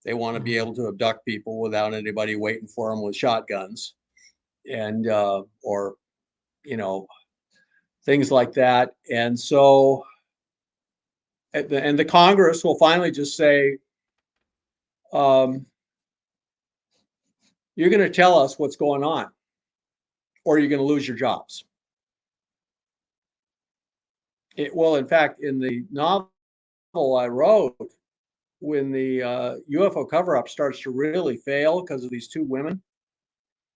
They want to be able to abduct people without anybody waiting for them with shotguns, and or things like that. And so, and the Congress will finally just say, you're going to tell us what's going on, or you're going to lose your jobs. In fact, in the novel I wrote, when the UFO cover-up starts to really fail because of these two women,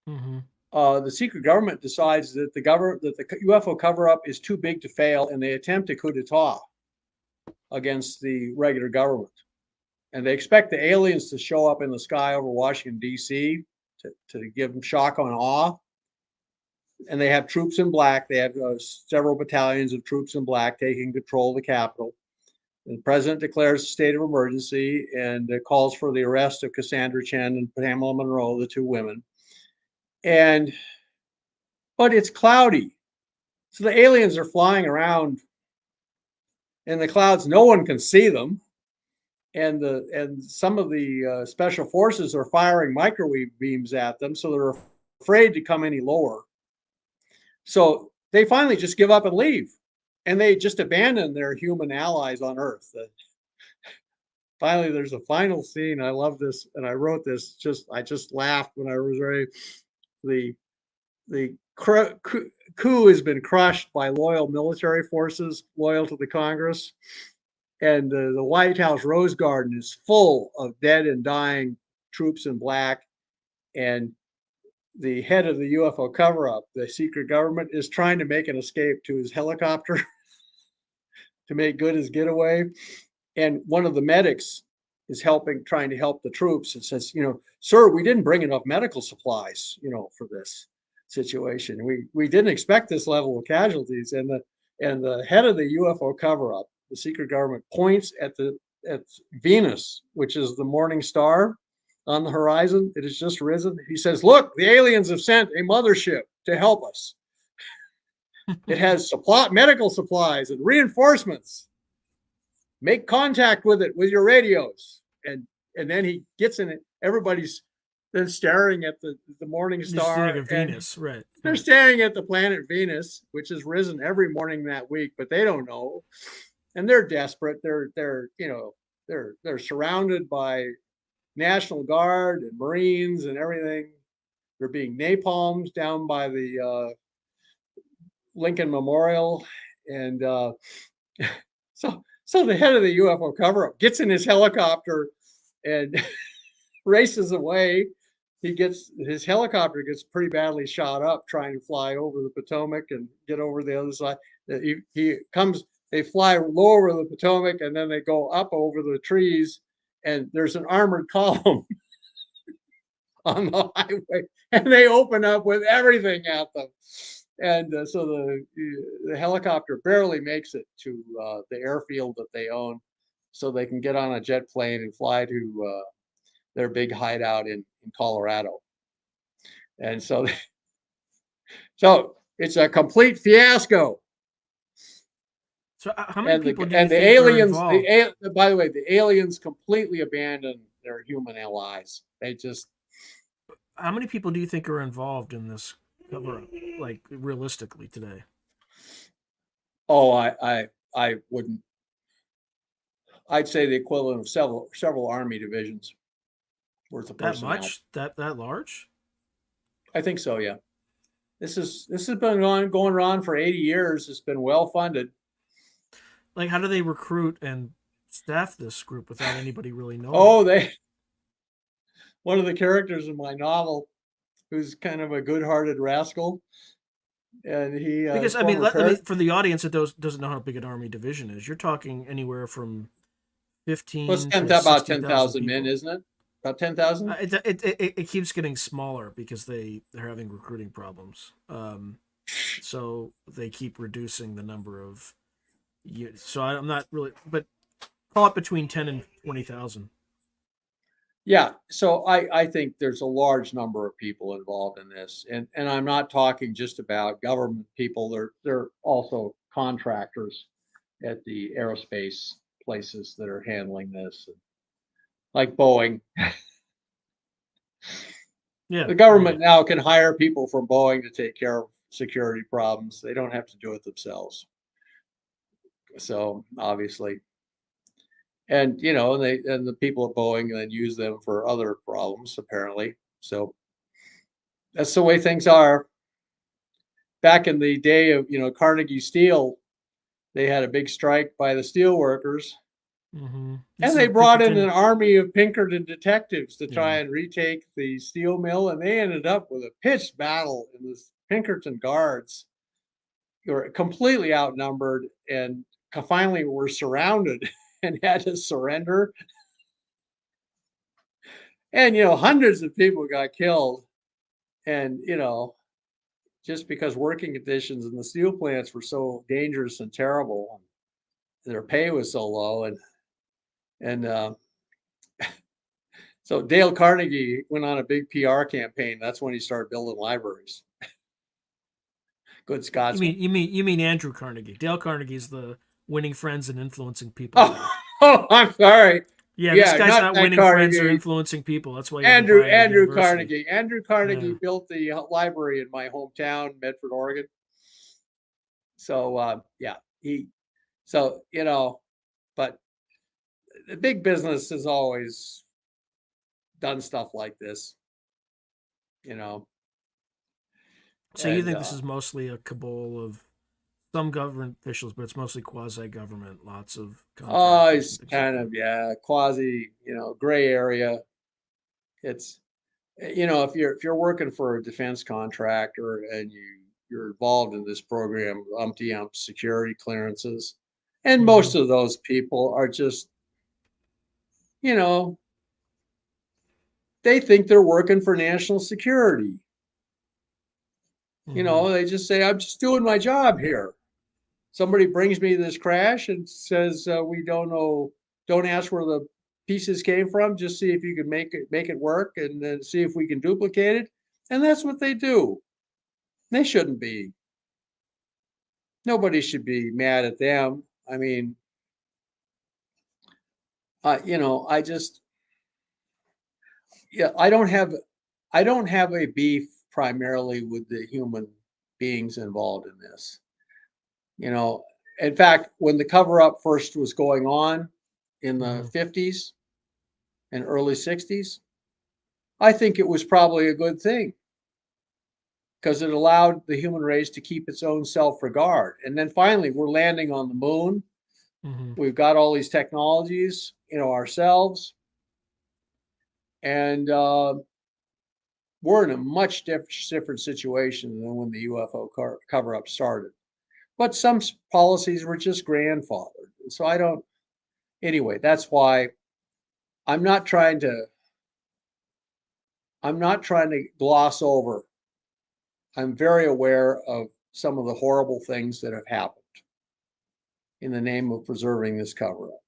the secret government decides that the UFO cover-up is too big to fail, and they attempt a coup d'etat. against the regular government. And they expect the aliens to show up in the sky over Washington, D.C. to give them shock and awe. And they have troops in black. They have several battalions of troops in black taking control of the Capitol. And the president declares a state of emergency and calls for the arrest of Cassandra Chen and Pamela Monroe, the two women. But it's cloudy. So the aliens are flying around in the clouds. No one can see them. And some of the special forces are firing microwave beams at them, so they're afraid to come any lower. So they finally just give up and leave, and they just abandon their human allies on Earth. Finally, there's a final scene. I love this, and I wrote this. I just laughed when I was ready. The coup has been crushed by loyal military forces, loyal to the Congress. And the White House Rose Garden is full of dead and dying troops in black. And the head of the UFO cover-up, the secret government, is trying to make an escape to his helicopter to make good his getaway. And one of the medics is trying to help the troops, and says, sir, we didn't bring enough medical supplies, for this situation. We didn't expect this level of casualties. And the head of the UFO cover-up, the secret government, points at Venus, which is the morning star on the horizon. It has just risen. He says, look, the aliens have sent a mothership to help us. It has medical supplies and reinforcements. Make contact with it with your radios. And then he gets in it. Everybody's then staring at the morning star. Staring at Venus, right? They're staring at the planet Venus, which has risen every morning that week, but they don't know. And they're desperate. They're surrounded by National Guard and Marines and everything. They're being napalmed down by the Lincoln Memorial. And so the head of the UFO cover-up gets in his helicopter and races away. His helicopter gets pretty badly shot up trying to fly over the Potomac and get over the other side. They fly low over the Potomac, and then they go up over the trees, and there's an armored column on the highway, and they open up with everything at them. And so the helicopter barely makes it to the airfield that they own, so they can get on a jet plane and fly to their big hideout in Colorado. And so it's a complete fiasco. So how many people do you and the think aliens, are involved? by the way, the aliens completely abandon their human allies. How many people do you think are involved in this cover-up, like realistically today? Oh, I wouldn't. I'd say the equivalent of several army divisions worth of personnel. That much? That large? I think so. Yeah. This has been going on for 80 years. It's been well funded. Like, how do they recruit and staff this group without anybody really knowing? Oh, one of the characters in my novel, who's kind of a good-hearted rascal, and he because I mean, for the audience that doesn't know how big an army division is, you're talking anywhere from 15. Well, it's about 10,000 men, isn't it? About 10,000. It keeps getting smaller because they're having recruiting problems. So they keep reducing the number of. So I'm not really, but call it between 10 and 20,000. Yeah, so I think there's a large number of people involved in this, and I'm not talking just about government people. They're also contractors at the aerospace places that are handling this, like Boeing. Yeah, the government now can hire people from Boeing to take care of security problems. They don't have to do it themselves. So obviously, and the people at Boeing then use them for other problems apparently. So that's the way things are. Back in the day of Carnegie Steel, they had a big strike by the steel workers, and they brought in an army of Pinkerton detectives to try and retake the steel mill, and they ended up with a pitched battle in the Pinkerton guards. They were completely outnumbered, and finally were surrounded and had to surrender. And, hundreds of people got killed. And, just because working conditions in the steel plants were so dangerous and terrible, and their pay was so low. And so Dale Carnegie went on a big PR campaign. That's when he started building libraries. Good Scotsman. You mean Andrew Carnegie? Dale Carnegie's the winning friends and influencing people guy. Oh, I'm sorry. Yeah, this Yeah, guy's not not that winning friends or Carnegie. influencing people. That's why he had to buy a Andrew university. Carnegie. Andrew Carnegie Yeah. built the library in my hometown, Medford, Oregon. So yeah, but the big business has always done stuff like this, you know. So you think And this is mostly a cabal of some government officials, but it's mostly quasi-government, lots of contractors it's and things kind like of, yeah, quasi, gray area. It's, if you're working for a defense contractor and you're involved in this program, ump security clearances, and most of those people are just, you know, they think they're working for national security. that. They just say, I'm just doing my job here. Somebody brings me this crash and says, we don't know, don't ask where the pieces came from, just see if you can make it work, and then see if we can duplicate it. And that's what they do. They shouldn't be. Nobody should be mad at them. I mean, I just, yeah, I don't have a beef primarily with the human beings involved in this. You know, in fact, when the cover up first was going on in the 50s and early 60s, I think it was probably a good thing because it allowed the human race to keep its own self-regard. And then finally, we're landing on the moon. We've got all these technologies, ourselves, and we're in a much different situation than when the UFO cover-up started. But some policies were just grandfathered. So anyway, that's why I'm not trying to gloss over. I'm very aware of some of the horrible things that have happened in the name of preserving this cover-up.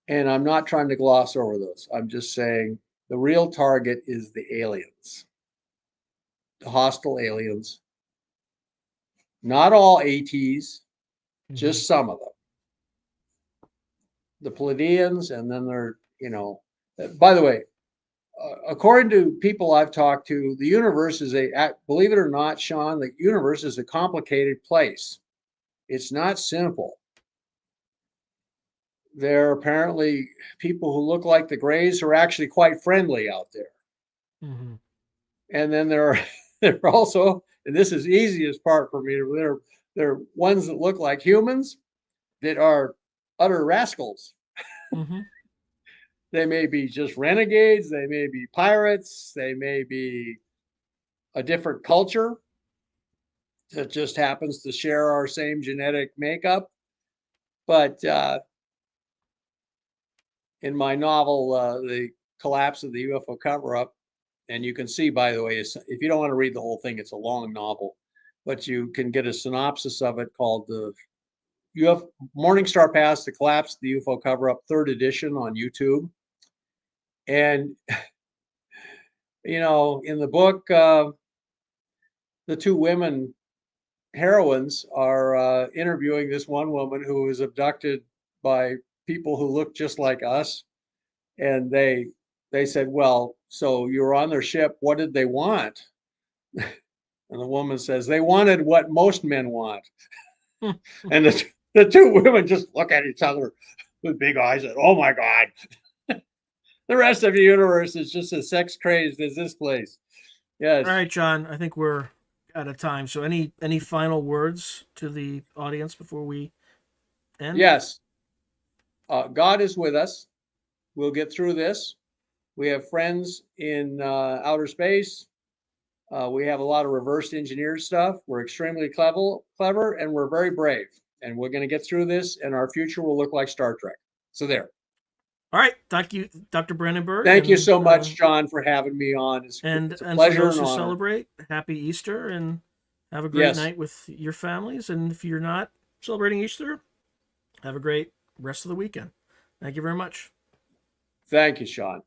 And I'm not trying to gloss over those. I'm just saying the real target is the aliens, the hostile aliens. Not all ATs, just some of them. The Pleiadians, and then by the way, according to people I've talked to, the universe is believe it or not, Sean, the universe is a complicated place. It's not simple. There are apparently people who look like the Greys who are actually quite friendly out there. And then there are also, and this is the easiest part for me, there are ones that look like humans that are utter rascals. They may be just renegades, they may be pirates, they may be a different culture that just happens to share our same genetic makeup. But in my novel, The Collapse of the UFO Cover-Up, and you can see, by the way, if you don't want to read the whole thing, it's a long novel, but you can get a synopsis of it called the Morningstar Pass, The Collapse of the UFO Cover-Up, 3rd edition on YouTube. And, in the book, the two women heroines are interviewing this one woman who was abducted by people who look just like us. And they said, well, so you were on their ship. What did they want? And the woman says, they wanted what most men want. And the two women just look at each other with big eyes and, oh my God. The rest of the universe is just as sex crazed as this place. Yes. All right, John, I think we're out of time. So any final words to the audience before we end? Yes. God is with us. We'll get through this. We have friends in outer space. We have a lot of reverse engineered stuff. We're extremely clever, and we're very brave. And we're going to get through this, and our future will look like Star Trek. So there. All right. Thank you, Dr. Brandenburg. Thank you and, so much, John, for having me on. It's and a and for pleasure those and who honor. celebrate, happy Easter, and have a great Yes. night with your families. And if you're not celebrating Easter, have a great rest of the weekend. Thank you very much. Thank you, Sean.